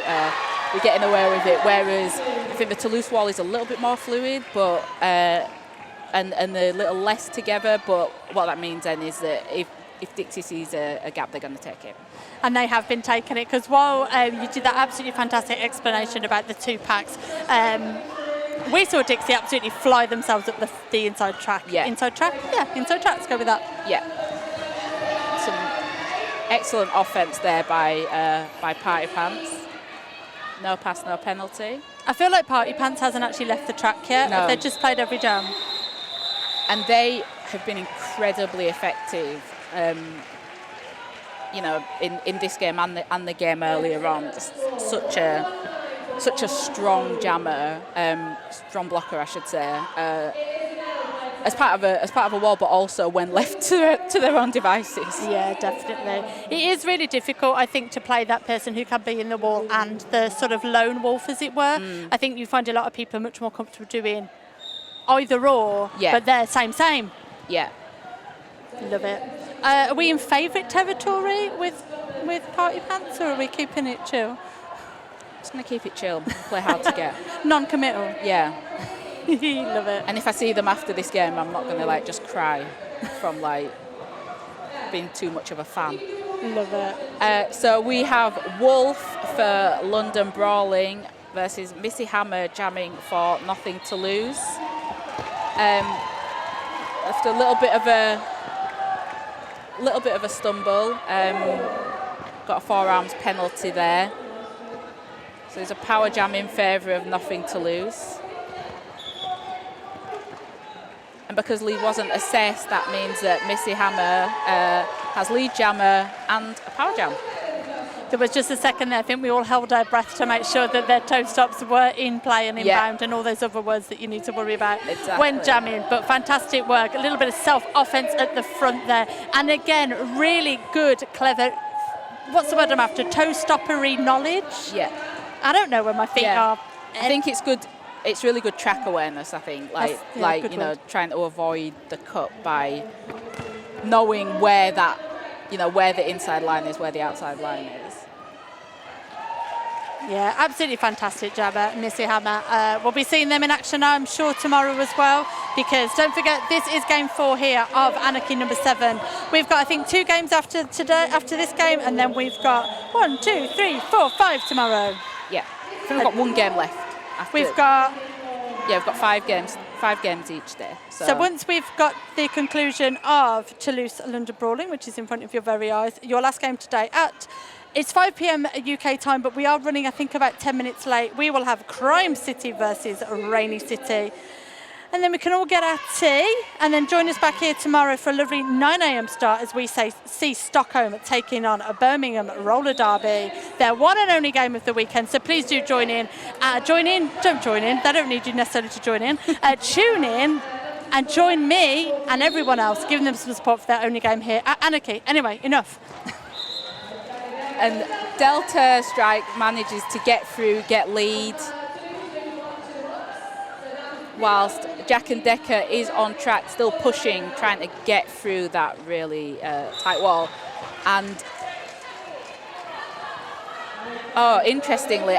getting away with it. Whereas I think the Toulouse wall is a little bit more fluid, but and a little less together. But what that means then is that if Dixie sees a gap, they're going to take it. And they have been taking it, because while you did that absolutely fantastic explanation about the two packs. We saw Dixie absolutely fly themselves up the inside track. Yeah. Inside track? Yeah, inside track. Let's go with that. Yeah. Some excellent offense there by Party Pants. No pass, no penalty. I feel like Party Pants hasn't actually left the track yet. No. They've just played every jam. And they have been incredibly effective, in this game and the game earlier on. Just such a strong jammer, strong blocker, I should say. as part of a wall, but also when left to their own devices. Yeah, definitely. It is really difficult, I think, to play that person who can be in the wall and the sort of lone wolf, as it were. I think you find a lot of people are much more comfortable doing either or, but they're same. Yeah. Love it. Are we in favourite territory with Party Pants, or are we keeping it chill? Just going to keep it chill, play hard to get. Non-committal. Yeah. Love it. And if I see them after this game, I'm not going to like just cry from like being too much of a fan. Love it. So we have Wolf for London Brawling versus Missy Hammer jamming for Nothing to Lose. After a little bit of a stumble, got a forearms penalty there. So there's a power jam in favour of Nothing to Lose. And because lead wasn't assessed, that means that Missy Hammer has lead jammer and a power jam. There was just a second there. I think we all held our breath to make sure that their toe stops were in play and inbound and all those other words that you need to worry about when jamming. But fantastic work. A little bit of self-offense at the front there. And again, really good, clever, what's the word I'm after? Toe-stoppery knowledge? Yeah. I don't know where my feet are. I think it's good. It's really good track awareness, I think. Trying to avoid the cut by knowing where that, where the inside line is, where the outside line is. Yeah, absolutely fantastic jabber, Missy Hammer. We'll be seeing them in action, I'm sure, tomorrow as well, because don't forget, this is game 4 here of Anarchy number 7. We've got, I think, 2 games after this game, and then we've got 1, 2, 3, 4, 5 tomorrow. Yeah, so we've got 1 game left. We've got 5 games each day. So once we've got the conclusion of Toulouse London Brawling, which is in front of your very eyes, your last game today it's 5 p.m. UK time, but we are running, I think, about 10 minutes late. We will have Crime City versus Rainy City. And then we can all get our tea and then join us back here tomorrow for a lovely 9 a.m. start as we see Stockholm taking on a Birmingham roller derby, their one and only game of the weekend. So please do join in. Don't join in. They don't need you necessarily to join in. Tune in and join me and everyone else, giving them some support for their only game here at Anarchy. Anyway, enough. And Delta Strike manages to get through, get lead, whilst Jack and Decker is on track, still pushing, trying to get through that really tight wall. And interestingly,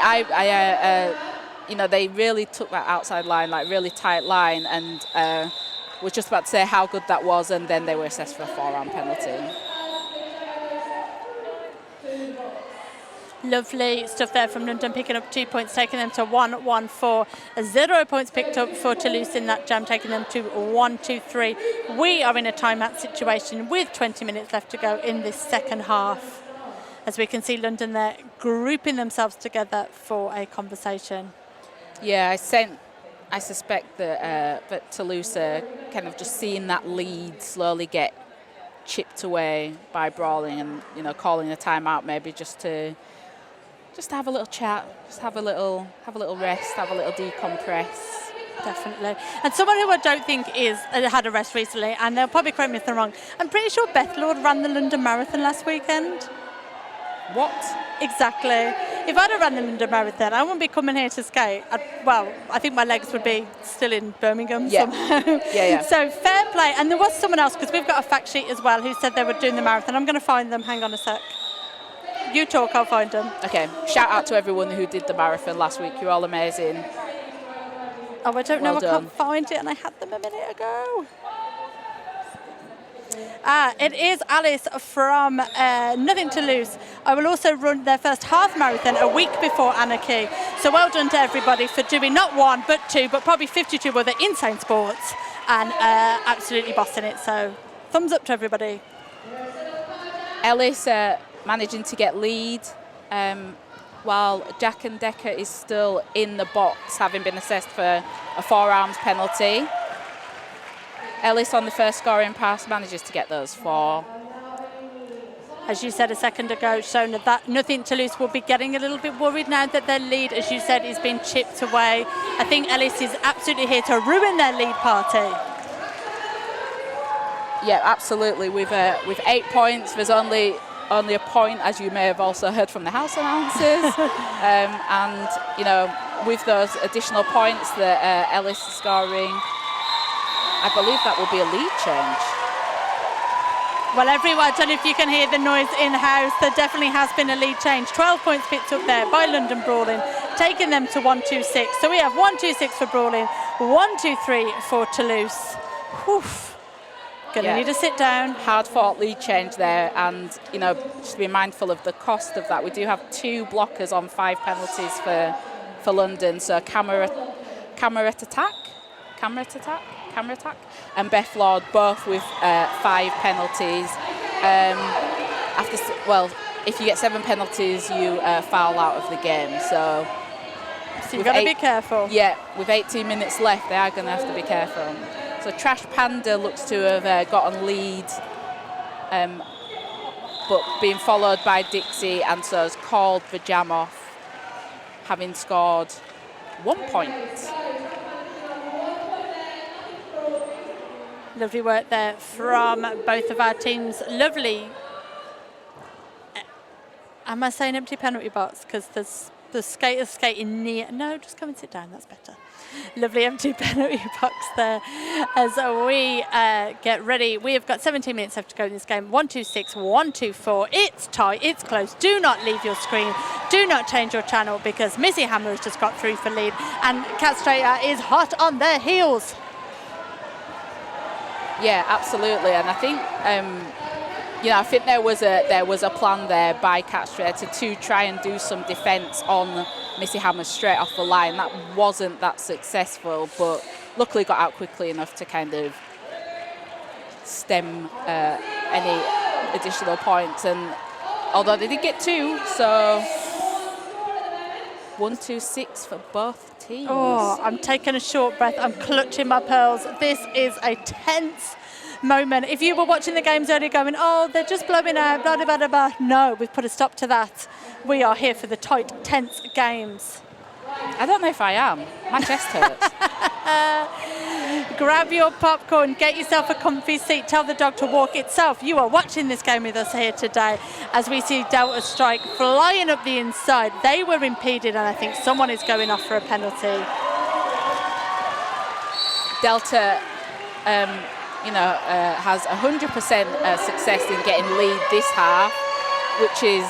they really took that outside line, like really tight line, and was just about to say how good that was, and then they were assessed for a forearm penalty. Lovely stuff there from London, picking up 2 points, taking them to 1-1-4. 0 points picked up for Toulouse in that jam, taking them to 1-2-3. We are in a timeout situation with 20 minutes left to go in this second half. As we can see London there grouping themselves together for a conversation. Yeah, I suspect that Toulouse are kind of just seeing that lead slowly get chipped away by Brawling, and calling a timeout maybe just to have a little chat, just have a little rest, have a little decompress. Definitely. And someone who I don't think had a rest recently, and they'll probably correct me if I'm wrong, I'm pretty sure Beth Lord ran the London Marathon last weekend. What? Exactly. If I'd have ran the London Marathon, I wouldn't be coming here to skate. I think my legs would be still in Birmingham somehow. Yeah. So fair play. And there was someone else, because we've got a fact sheet as well, who said they were doing the marathon. I'm going to find them. Hang on a sec. You talk, I'll find them. Okay. Shout out to everyone who did the marathon last week. You're all amazing. Oh, I don't know. Well I can't find it, and I had them a minute ago. It is Alice from Nothing to Lose. I will also run their first half marathon a week before Anarchy. So well done to everybody for doing not 1 but 2, but probably 52 other insane sports, and absolutely bossing it. So thumbs up to everybody. Ellis managing to get lead, while Jack and Decker is still in the box, having been assessed for a forearms penalty. Ellis on the first scoring pass manages to get those 4. As you said a second ago, shown that Nothing to Lose will be getting a little bit worried now that their lead, as you said, is being chipped away. I think Ellis is absolutely here to ruin their lead party. Yeah, absolutely. With 8 points, there's only a point, as you may have also heard from the house announcers. And, you know, with those additional points that Ellis is scoring, I believe that will be a lead change. Well, everyone, I don't know if you can hear the noise in-house. There definitely has been a lead change. 12 points picked up there by London Brawling, taking them to 1-2-6. So we have 1-2-6 for Brawling, 1-2-3 for Toulouse. Woof. Gonna need to sit down. Hard-fought lead change there, and, you know, just be mindful of the cost of that. We do have 2 blockers on 5 penalties for London. So camera attack, and Beth Lord both with 5 penalties. If you get 7 penalties, you foul out of the game. So you've got to be careful. Yeah, with 18 minutes left, they are going to have to be careful. So Trash Panda looks to have gotten lead, but being followed by Dixie, and so has called the jam off, having scored 1 point. Lovely work there from both of our teams. Lovely. Am I saying empty penalty box? Because there's the skaters skating near. No, just come and sit down. That's better. Lovely empty penalty box there as we get ready. We have got 17 minutes left to go in this game. 1-2-6, 1-2-4. It's tight. It's close. Do not leave your screen. Do not change your channel, because Missy Hammer has just got through for lead, and Castrator is hot on their heels. Yeah, absolutely, and I think I think there was a plan there by Castrator to try and do some defence on Missy Hammer straight off the line. That wasn't that successful, but luckily got out quickly enough to kind of stem any additional points. And although they did get 2, so 1-2-6 for both teams. Oh, I'm taking a short breath. I'm clutching my pearls. This is a tense moment. If you were watching the games earlier going, oh, they're just blowing out, blah, blah, blah, blah. No, we've put a stop to that. We are here for the tight, tense games. I don't know if I am. My chest hurts. Grab your popcorn, get yourself a comfy seat, tell the dog to walk itself. You are watching this game with us here today as we see Delta Strike flying up the inside. They were impeded, and I think someone is going off for a penalty. Delta has 100% success in getting lead this half, which is,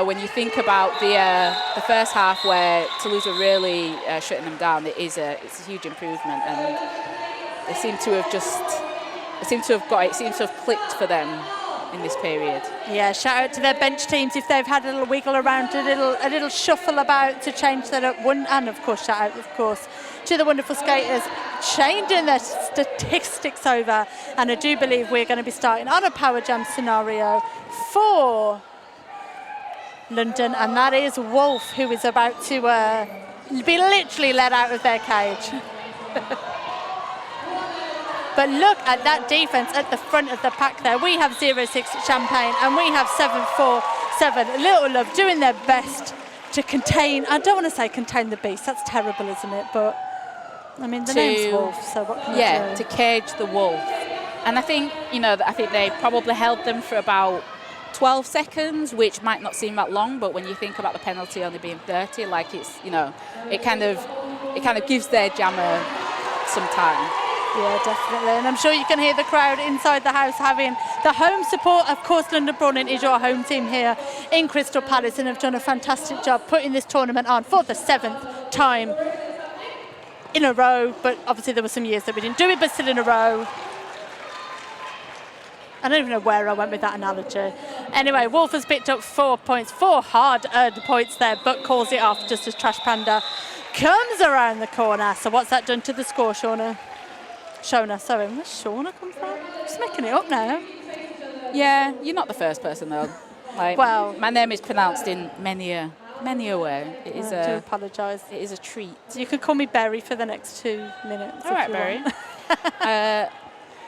when you think about the first half where Toulouse were really shutting them down, it's a huge improvement, and they seem to have clicked for them in this period. Yeah, shout out to their bench teams if they've had a little wiggle around, a little shuffle about to change that up. And of course, shout out, of course, to the wonderful skaters changing their statistics over. And I do believe we're going to be starting on a power jam scenario for London, and that is Wolf, who is about to be literally let out of their cage. But look at that defense at the front of the pack there. We have 0-6 Champagne, and we have 7-4-7 Little Love doing their best to contain, I don't want to say contain the beast, that's terrible, isn't it? But, I mean, the name's Wolf, so what can you do? Yeah, to cage the wolf. And I think, I think they probably held them for about 12 seconds, which might not seem that long, but when you think about the penalty only being 30, like it's, it kind of gives their jammer some time. Yeah, definitely. And I'm sure you can hear the crowd inside the house having the home support. Of course, London Brawling is your home team here in Crystal Palace, and have done a fantastic job putting this tournament on for the 7th time in a row. But obviously there were some years that we didn't do it, but still in a row. I don't even know where I went with that analogy. Anyway, Wolf has picked up 4 points, 4 hard-earned points there, but calls it off just as Trash Panda comes around the corner. So what's that done to the score, Shona? Sorry, where's Shona come from? Just making it up now. Yeah, you're not the first person though. Well, my name is pronounced in many a way. It is I do apologise. It is a treat. You can call me Berry for the next 2 minutes. All right, Berry.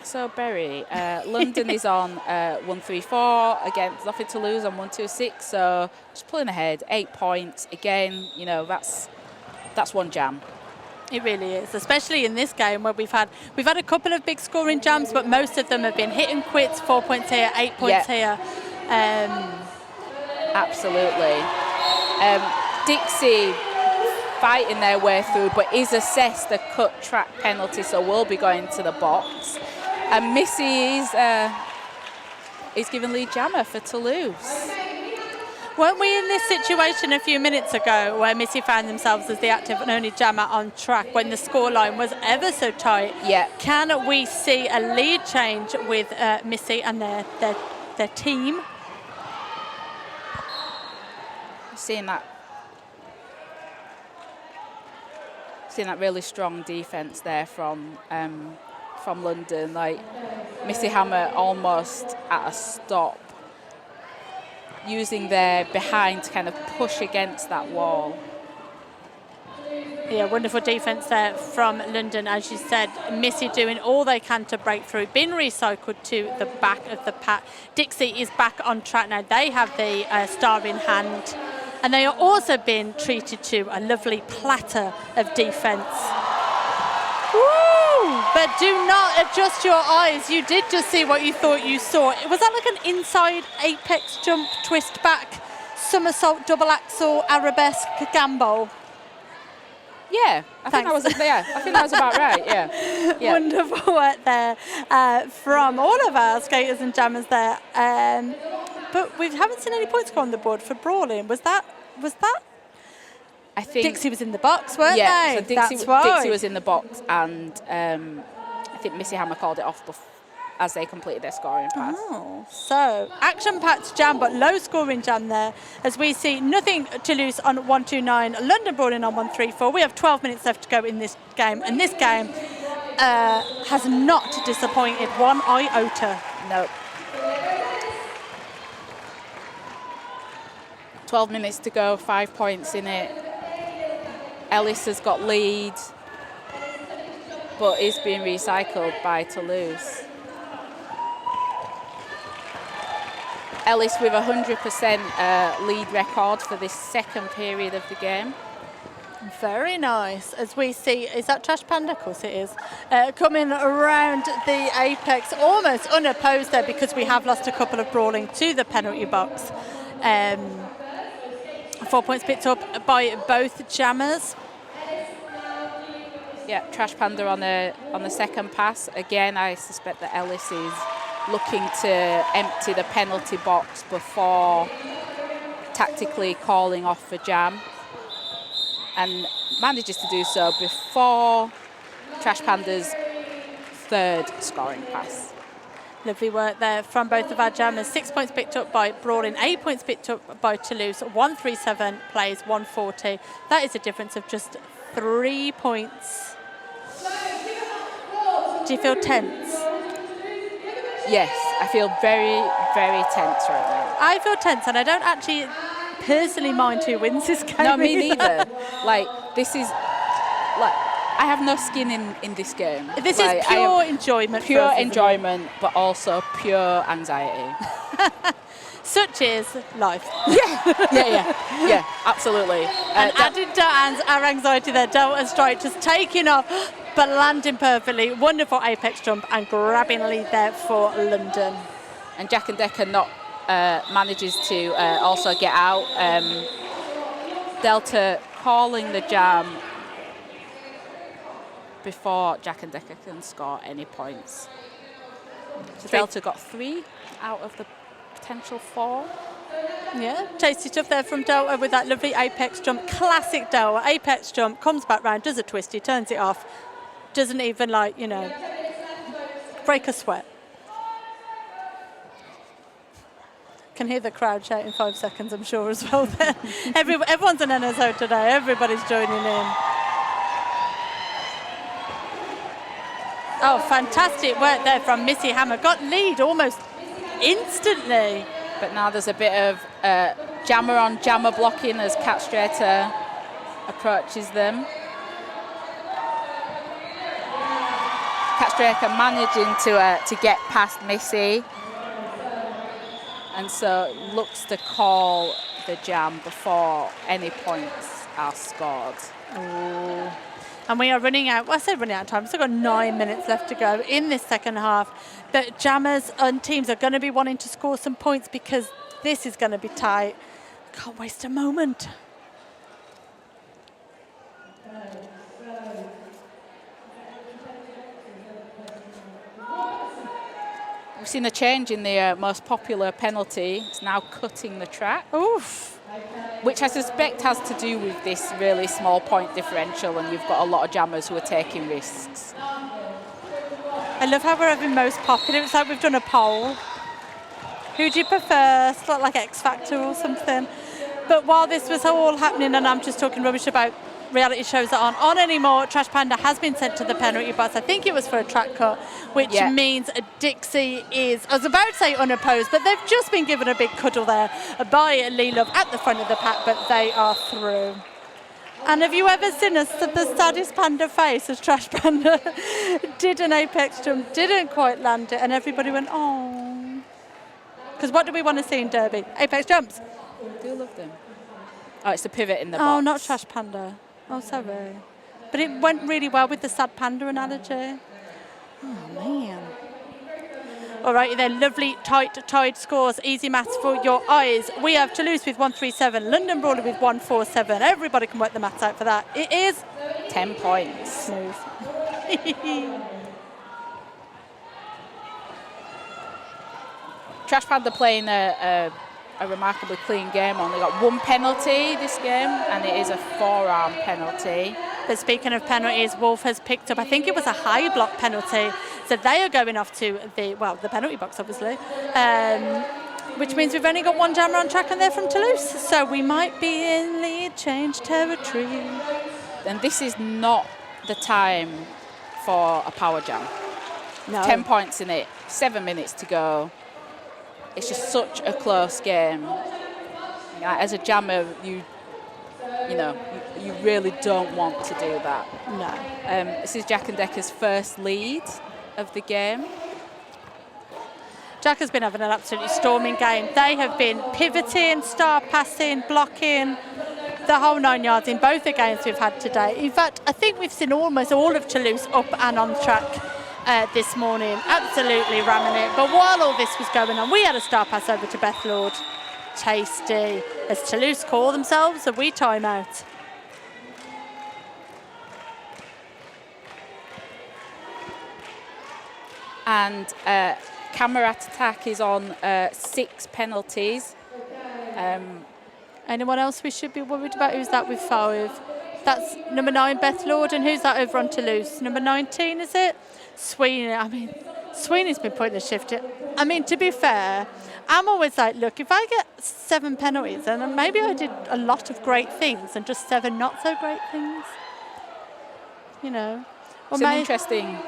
So Berry, London is on 1-3-4 against Nothing to Lose on 1-2-6. So just pulling ahead, 8 points. Again, that's one jam. It really is, especially in this game where we've had a couple of big scoring jams, but most of them have been hit and quits, 4 points here, 8 points here. Absolutely. Dixie fighting their way through, but is assessed a cut track penalty, so will be going to the box. And Missy is given lead jammer for Toulouse. Weren't we in this situation a few minutes ago where Missy found themselves as the active and only jammer on track when the scoreline was ever so tight? Yeah. Can we see a lead change with Missy and their team? Seeing that really strong defence there from London, like Missy Hammer almost at a stop, using their behind to kind of push against that wall. Yeah, wonderful defence there from London, as you said. Missy doing all they can to break through, been recycled to the back of the pack. Dixie is back on track now. They have the star in hand, and they are also being treated to a lovely platter of defence. Woo! But do not adjust your eyes. You did just see what you thought you saw. Was that like an inside apex jump, twist back, somersault, double axel, arabesque, gambol? Yeah, I think that was about right. Yeah. Wonderful work there from all of our skaters and jammers there. But we haven't seen any points go on the board for Brawling. Was that? I think Dixie was in the box, weren't they? So Dixie was in the box, and I think Missy Hammer called it off as they completed their scoring pass. Oh, so action-packed jam, but low-scoring jam there, as we see nothing Toulouse on 129, London Brawling on 134. We have 12 minutes left to go in this game, and this game has not disappointed one iota. No. 12 minutes to go, 5 points in it. Ellis has got lead, but is being recycled by Toulouse. Ellis with 100% lead record for this second period of the game. Very nice. As we see, is that Trash Panda? Of course it is. Coming around the apex, almost unopposed there, because we have lost a couple of Brawling to the penalty box. 4 points picked up by both jammers. Yeah, Trash Panda on the second pass. Again, I suspect that Ellis is looking to empty the penalty box before tactically calling off for jam, and manages to do so before Trash Panda's third scoring pass. Lovely work there from both of our jammers. 6 points picked up by Brawling, 8 points picked up by Toulouse. 137 plays 140. That is a difference of just 3 points. Do you feel tense? Yes, I feel very, very tense right now. I feel tense, and I don't actually personally mind who wins this game. No, me neither. This is I have no skin in this game. This is pure enjoyment. Pure enjoyment, but also pure anxiety. Such is life. Yeah, absolutely. And added to our anxiety there, Delta Strike just taking off, but landing perfectly. Wonderful apex jump and grabbing lead there for London. And Jack and Decker manages to also get out. Delta calling the jam before Jack and Decker can score any points. So Delta got 3 out of the potential 4. Yeah, tasty stuff there from Delta with that lovely apex jump. Classic Delta, apex jump, comes back round, does a twisty, turns it off. Doesn't even break a sweat. Can hear the crowd shouting 5 seconds, I'm sure, as well. Everyone's an NSO today, everybody's joining in. Oh, fantastic work there from Missy Hammer. Got lead almost instantly. But now there's a bit of jammer on jammer blocking as Cat Strater approaches them. Cat Strater managing to get past Missy. And so looks to call the jam before any points are scored. Ooh. And we are running out, well, I said running out of time, we've still got 9 minutes left to go in this second half. But jammers and teams are going to be wanting to score some points because this is going to be tight. Can't waste a moment. We've seen a change in the most popular penalty. It's now cutting the track. Oof. Which I suspect has to do with this really small point differential, and you've got a lot of jammers who are taking risks. I love how we're having most popular. It's like we've done a poll. Who do you prefer? It's like X Factor or something. But while this was all happening, and I'm just talking rubbish about reality shows that aren't on anymore, Trash Panda has been sent to the penalty box. I think it was for a track cut, which means Dixie is, I was about to say unopposed, but they've just been given a big cuddle there by Lee Love at the front of the pack, but they are through. And have you ever seen the saddest panda face as Trash Panda did an apex jump, didn't quite land it, and everybody went, oh. Because what do we want to see in Derby? Apex jumps. I do love them. Oh, it's the pivot in the box. Oh, not Trash Panda. Oh, sorry. But it went really well with the sad panda analogy. Oh, man. All right, then, lovely tied scores. Easy maths for your eyes. We have Toulouse with 137, London Brawler with 147. Everybody can work the maths out for that. It is 10 points. Smooth. Trash Panda playing a remarkably clean game. Only got one penalty this game, and it is a forearm penalty. But speaking of penalties, Wolf has picked up, I think it was a high block penalty. So they are going off to the penalty box, obviously. Which means we've only got one jammer on track, and they're from Toulouse. So we might be in lead change territory. And this is not the time for a power jam. No. 10 points in it, 7 minutes to go. It's just such a close game. As a jammer, you really don't want to do that. No. This is Jack and Decker's first lead of the game. Jack has been having an absolutely storming game. They have been pivoting, star passing, blocking, the whole 9 yards in both the games we've had today. In fact, I think we've seen almost all of Toulouse up and on track this morning. Absolutely ramming it. But while all this was going on, we had a star pass over to Beth Lord. Tasty. As Toulouse call themselves a wee timeout. And Camerat attack is on 6 penalties. Anyone else we should be worried about? Who's that with 5? That's number 9, Beth Lord, and who's that over on Toulouse? Number 19, is it? Sweeney. I mean, Sweeney's been putting the shift in. I mean, to be fair, I'm always like, look, if I get 7 penalties, then maybe I did a lot of great things and just 7 not so great things. You know. Or it's an interesting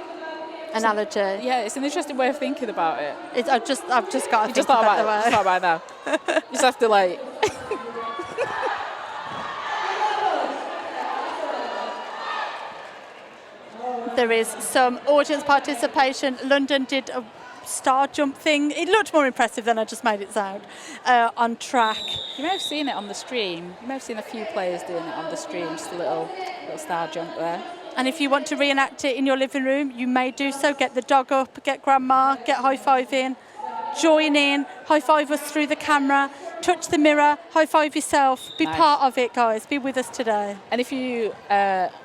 analogy. Yeah, it's an interesting way of thinking about it. I've just got to think just thought about about it. Just thought about it now. You just have to like. There is some audience participation. London did a star jump thing. It looked more impressive than I just made it sound on track. You may have seen it on the stream. You may have seen a few players doing it on the stream, just a little star jump there. And if you want to reenact it in your living room, you may do so. Get the dog up, get grandma, get high-five in, join in, high-five us through the camera, touch the mirror, high-five yourself. Be part of it, guys. Be with us today. And if you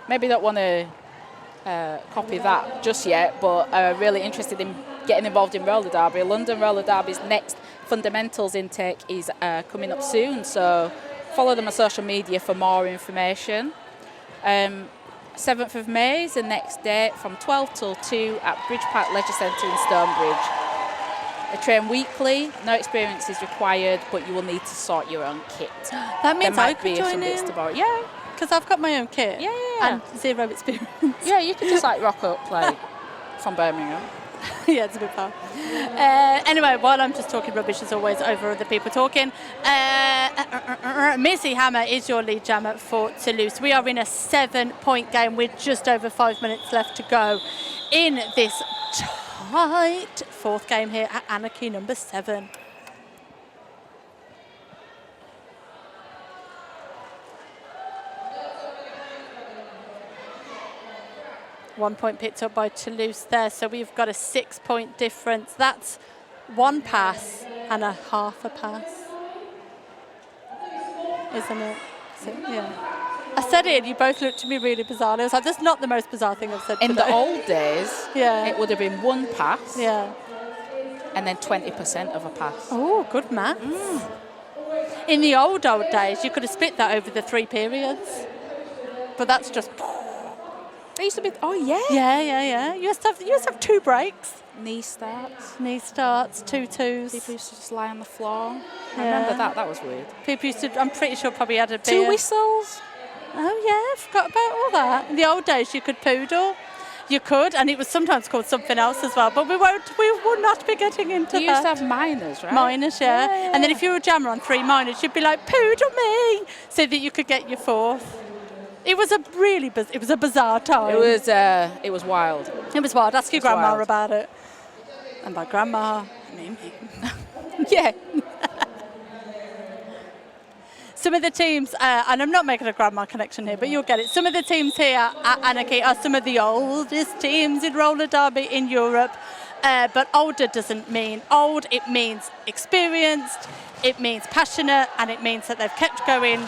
maybe don't want to copy that just yet, but are really interested in getting involved in roller derby, London Roller Derby's next fundamentals intake is coming up soon. So follow them on social media for more information. 7th of May is the next date from 12 till 2 at Bridge Park Leisure Centre in Stonebridge. They train weekly, no experience is required, but you will need to sort your own kit. That means I could join in? Yeah. Because I've got my own kit. Yeah. And 0 experience. Yeah, you can just like rock up like from Birmingham. Yeah, it's a bit far. Anyway, while I'm just talking rubbish as always over other people talking, Missy Hammer is your lead jammer for Toulouse. We are in a 7-point game with just over 5 minutes left to go in this tight 4th game here at Anarchy number 7. 1 point picked up by Toulouse there. So we've got a 6-point difference. That's 1 pass and a half a pass, isn't it? So, yeah. I said it and you both looked at me really bizarre. I was like, that's not the most bizarre thing I've said In today. the old days, it would have been 1 pass and then 20% of a pass. Oh, good maths. In the old days, you could have split that over the 3 periods. But that's just... They used to be... Oh, yeah. Yeah. You used to have 2 breaks. Knee starts. 2 twos. People used to just lie on the floor. I remember that. That was weird. People used to... I'm pretty sure probably had a 2 whistles. Oh, yeah. I forgot about all that. In the old days, you could poodle. You could, and it was sometimes called something else as well, but we will not be getting into that. You used to have minors, right? Minors, yeah. And then if you were a jammer on 3 minors, you'd be like, poodle me, so that you could get your 4th. It was a bizarre time. It was wild. It was wild. Ask your grandma about it. And by grandma, I mean me. Yeah. Some of the teams, and I'm not making a grandma connection here, but you'll get it. Some of the teams here at Anarchy are some of the oldest teams in roller derby in Europe. But older doesn't mean old. It means experienced, it means passionate, and it means that they've kept going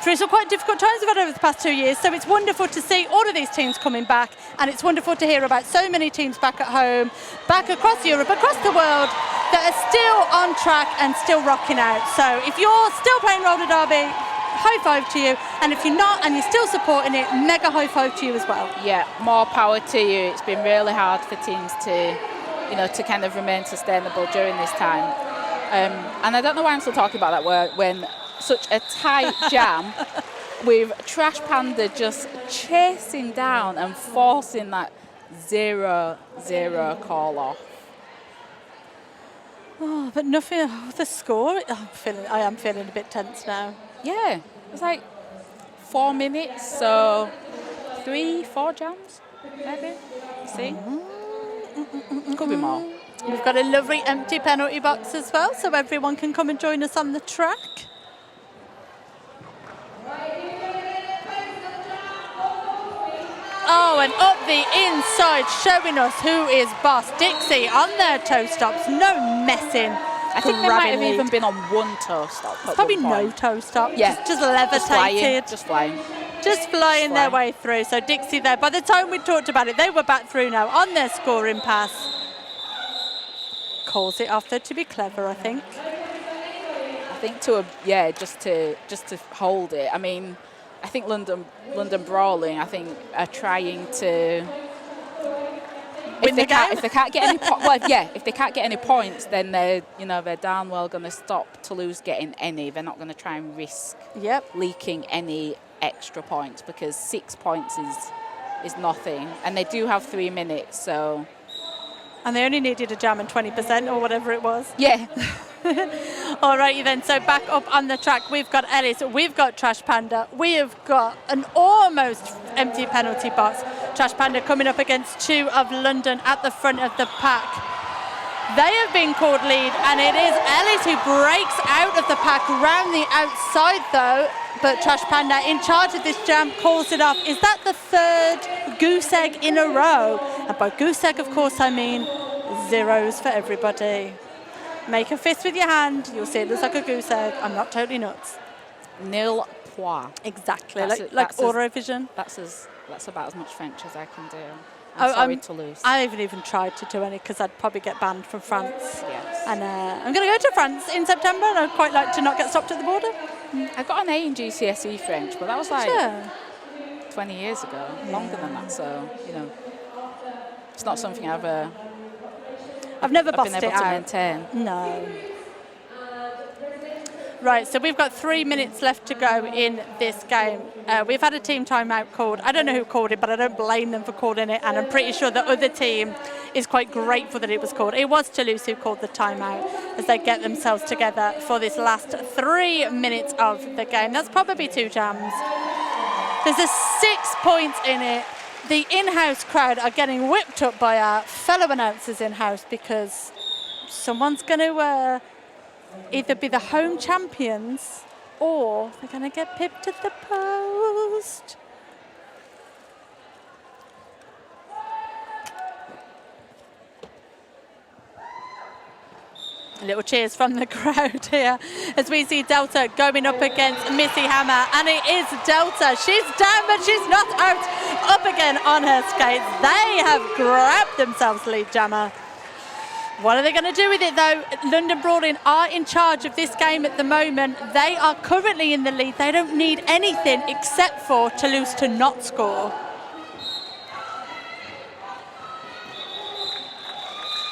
through some quite difficult times we've had over the past 2 years. So it's wonderful to see all of these teams coming back, and it's wonderful to hear about so many teams back at home, back across Europe, across the world, that are still on track and still rocking out. So if you're still playing roller derby, high five to you, and if you're not and you're still supporting it, mega high five to you as well. Yeah, more power to you. It's been really hard for teams to kind of remain sustainable during this time. And I don't know why I'm still talking about that when such a tight jam with Trash Panda just chasing down and forcing that 0-0 call off. Oh, but nothing. The score. I am feeling a bit tense now. Yeah, it's like 4 minutes, so 3-4 jams, maybe. See, could be more. We've got a lovely empty penalty box as well, so everyone can come and join us on the track. Oh, and up the inside, showing us who is boss. Dixie on their toe stops, no messing. I think they might have even been on 1 toe stop. Probably no toe stop. Yeah, just levitated. Just flying. Just flying their way through. So Dixie there. By the time we talked about it, they were back through now on their scoring pass. Calls it off though to be clever, I think. I think just to hold it. I mean, I think London Brawling, I think, are trying to if they can't get any if they can't get any points, then they're darn well going to stop Toulouse getting any. They're not going to try and risk leaking any extra points, because 6 points is nothing, and they do have 3 minutes, so. And they only needed a jam and 20% or whatever it was. Yeah. All righty then, so back up on the track, we've got Ellis, we've got Trash Panda, we have got an almost empty penalty box. Trash Panda coming up against 2 of London at the front of the pack. They have been called lead, and it is Ellis who breaks out of the pack round the outside though, but Trash Panda in charge of this jam calls it off. Is that the 3rd goose egg in a row? And by goose egg, of course, I mean zeros for everybody. Make a fist with your hand. You'll see it looks like a goose egg. I'm not totally nuts. Nil point. Exactly, like Eurovision. That's about as much French as I can do. I'm sorry, Toulouse. I haven't even tried to do any because I'd probably get banned from France. Yes. And I'm going to go to France in September, and I'd quite like to not get stopped at the border. I got an A in GCSE French, but that was like 20 years ago, longer than that. So it's not something I've never bossed been able it to out. maintain. No. Right, so we've got 3 minutes left to go in this game. We've had a team timeout called. I don't know who called it, but I don't blame them for calling it, and I'm pretty sure the other team is quite grateful that it was called. It was Toulouse who called the timeout as they get themselves together for this last 3 minutes of the game. That's probably 2 jams. There's a 6 points in it. The in-house crowd are getting whipped up by our fellow announcers in-house, because someone's going to either be the home champions or they're going to get pipped at the post. Little cheers from the crowd here as we see Delta going up against Missy Hammer, and it is Delta. She's down, but she's not out. Up again on her skates. They have grabbed themselves lead jammer. What are they going to do with it, though? London Brawling are in charge of this game at the moment. They are currently in the lead. They don't need anything except for Toulouse to not score.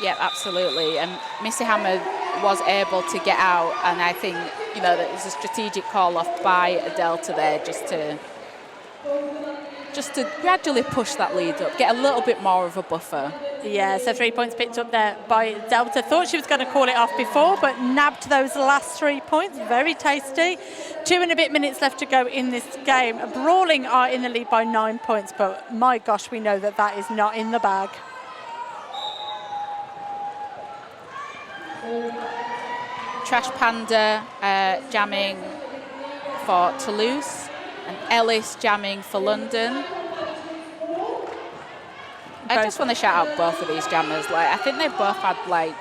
Yeah, absolutely. And Missy Hammer was able to get out, and I think, you know, that was a strategic call off by Delta there, just to gradually push that lead up, get a little bit more of a buffer. Yeah, so 3 points picked up there by Delta. Thought she was going to call it off before, but nabbed those last 3 points. Very tasty. 2 and a bit minutes left to go in this game. Brawling are in the lead by 9 points, but my gosh, we know that that is not in the bag. Trash Panda jamming for Toulouse, and Ellis jamming for London. I just want to shout out both of these jammers. Like, I think they've both had like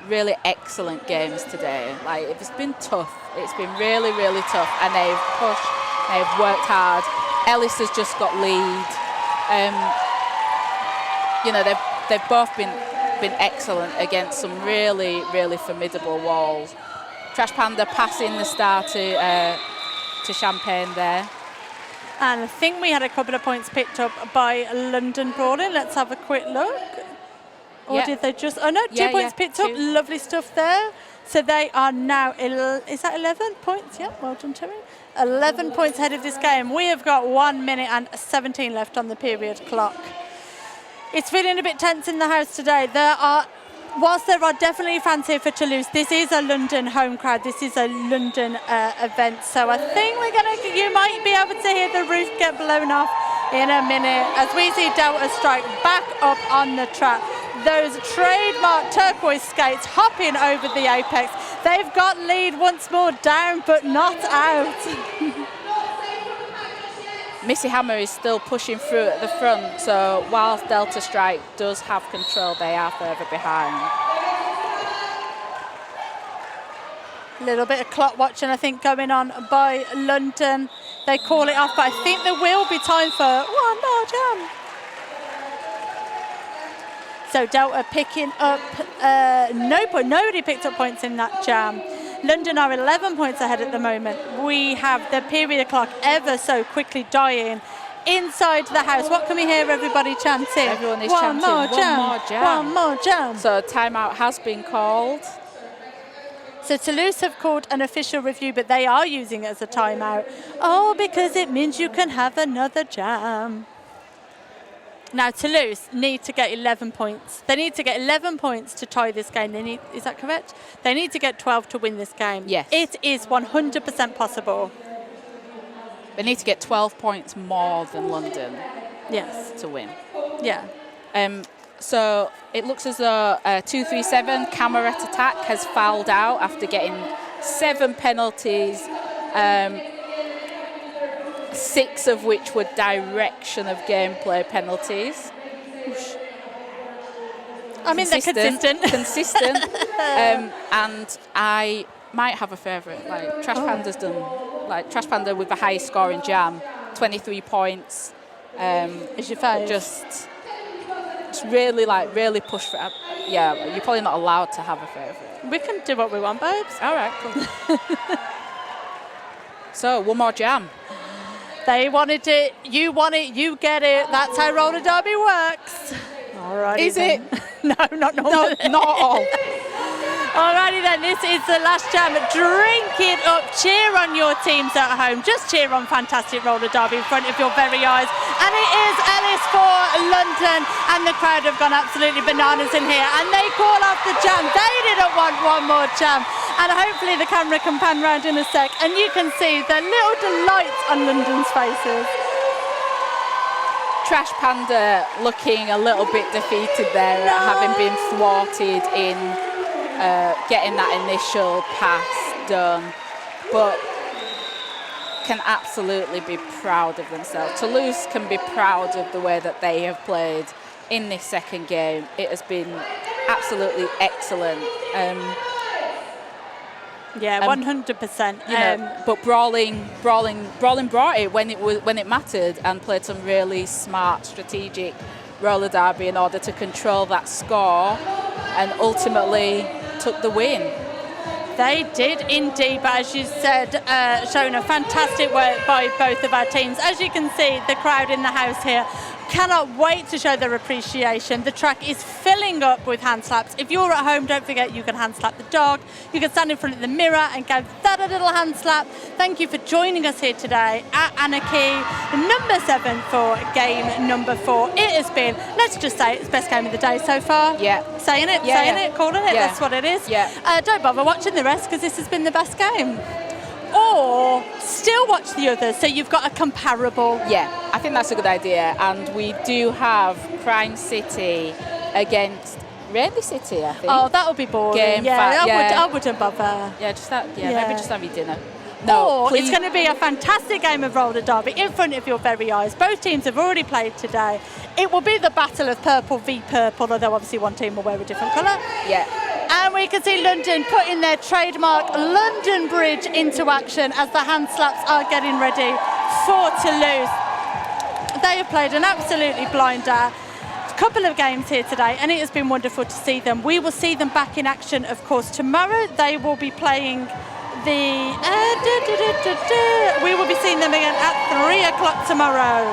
really excellent games today. Like, it's been tough. It's been really, really tough, and they've pushed. They've worked hard. Ellis has just got lead. You know, they've both been excellent against some really, really formidable walls. Trash Panda passing the star to Champagne there. And I think we had a couple of points picked up by London Brawling. Let's have a quick look. Or did they just... Oh, no, 2 points picked up. Lovely stuff there. So they are now... Is that 11 points? Yeah, well done, Terry. 11 points ahead of this game. We have got 1 minute and 17 left on the period clock. It's feeling a bit tense in the house today. Whilst there are definitely fans here for Toulouse, this is a London home crowd. This is a London event. So I think you might be able to hear the roof get blown off in a minute as we see Delta Strike back up on the track. Those trademark turquoise skates hopping over the apex. They've got lead once more, down but not out. Missy Hammer is still pushing through at the front, so whilst Delta Strike does have control, they are further behind. A little bit of clock watching, I think, going on by London. They call it off, but I think there will be time for one more jam. So Delta picking up, nobody picked up points in that jam. London are 11 points ahead at the moment. We have the period clock ever so quickly dying inside the house. What can we hear everybody chanting? Everyone is chanting, one more jam. One more jam. So timeout has been called. So Toulouse have called an official review, but they are using it as a timeout. Oh, because it means you can have another jam. Now Toulouse need to get 11 points. They need to get 11 points to tie this game. Is that correct? They need to get 12 to win this game. Yes. It is 100% possible. They need to get 12 points more than London. Yes. To win. Yeah. So it looks as though 237 Camerette Attack has fouled out after getting 7 penalties. 6 of which were direction of gameplay penalties. I mean, they're consistent. Consistent. And I might have a favourite. Like Trash Panda's done. Like Trash Panda with the highest scoring jam, 23 points. Is your favourite? Just really push for it. Yeah, you're probably not allowed to have a favourite. We can do what we want, babes. All right, cool. So, one more jam. They wanted it, you want it, you get it. That's how RollerDerby works. Alrighty. Is it? No, not normally. No, not at all. Alrighty then, this is the last jam. Drink it up, cheer on your teams at home. Just cheer on fantastic RollerDerby in front of your very eyes. And it is Ellis for London, and the crowd have gone absolutely bananas in here. And they call off the jam. They didn't want one more jam. And hopefully the camera can pan round in a sec, and you can see the little delights on London's faces. Trash Panda looking a little bit defeated there, having been thwarted in getting that initial pass done, but can absolutely be proud of themselves. Toulouse can be proud of the way that they have played in this second game. It has been absolutely excellent. Yeah, 100%. You know, but Brawling brought it when it mattered and played some really smart, strategic roller derby in order to control that score and ultimately took the win. They did indeed, but as you said, Shona, fantastic work by both of our teams. As you can see, the crowd in the house here cannot wait to show their appreciation. The track is filling up with hand slaps. If you're at home, don't forget you can hand slap the dog. You can stand in front of the mirror and give that a little hand slap. Thank you for joining us here today at Anarchy, number 7 for game number 4. It has been, let's just say, it's best game of the day so far. Yeah. Saying it, calling it, that's what it is. Yeah. Don't bother watching the rest because this has been the best game. Or still watch the others so you've got a comparable. Yeah, I think that's a good idea. And we do have Crime City against Rainbow City, I think. Oh, that would be boring. I wouldn't bother. Yeah, maybe just have your dinner. No, or it's going to be a fantastic game of roller derby in front of your very eyes. Both teams have already played today. It will be the battle of purple v purple, although obviously one team will wear a different colour. Yeah. And we can see London putting their trademark London Bridge into action as the hand slaps are getting ready for Toulouse. They have played an absolutely blinder couple of games here today, and it has been wonderful to see them. We will see them back in action, of course, tomorrow. They will be playing the... we will be seeing them again at 3 o'clock tomorrow.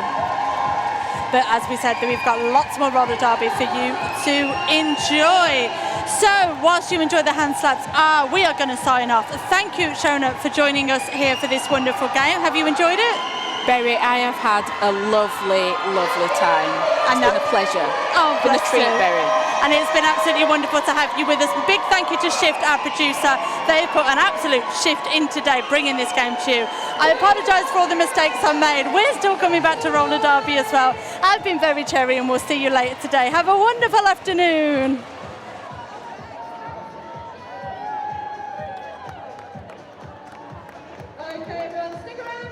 But as we said, we've got lots more roller derby for you to enjoy. So whilst you enjoy the hand slaps, we are going to sign off. Thank you, Shona, for joining us here for this wonderful game. Have you enjoyed it? Berry, I have had a lovely, lovely time. It's been a pleasure. Oh, it's been a treat, Berry. And it's been absolutely wonderful to have you with us. Big thank you to Shift, our producer. They've put an absolute shift in today, bringing this game to you. I apologise for all the mistakes I made. We're still coming back to roller derby as well. I've been very cherry, and we'll see you later today. Have a wonderful afternoon. Okay, everyone, stick around.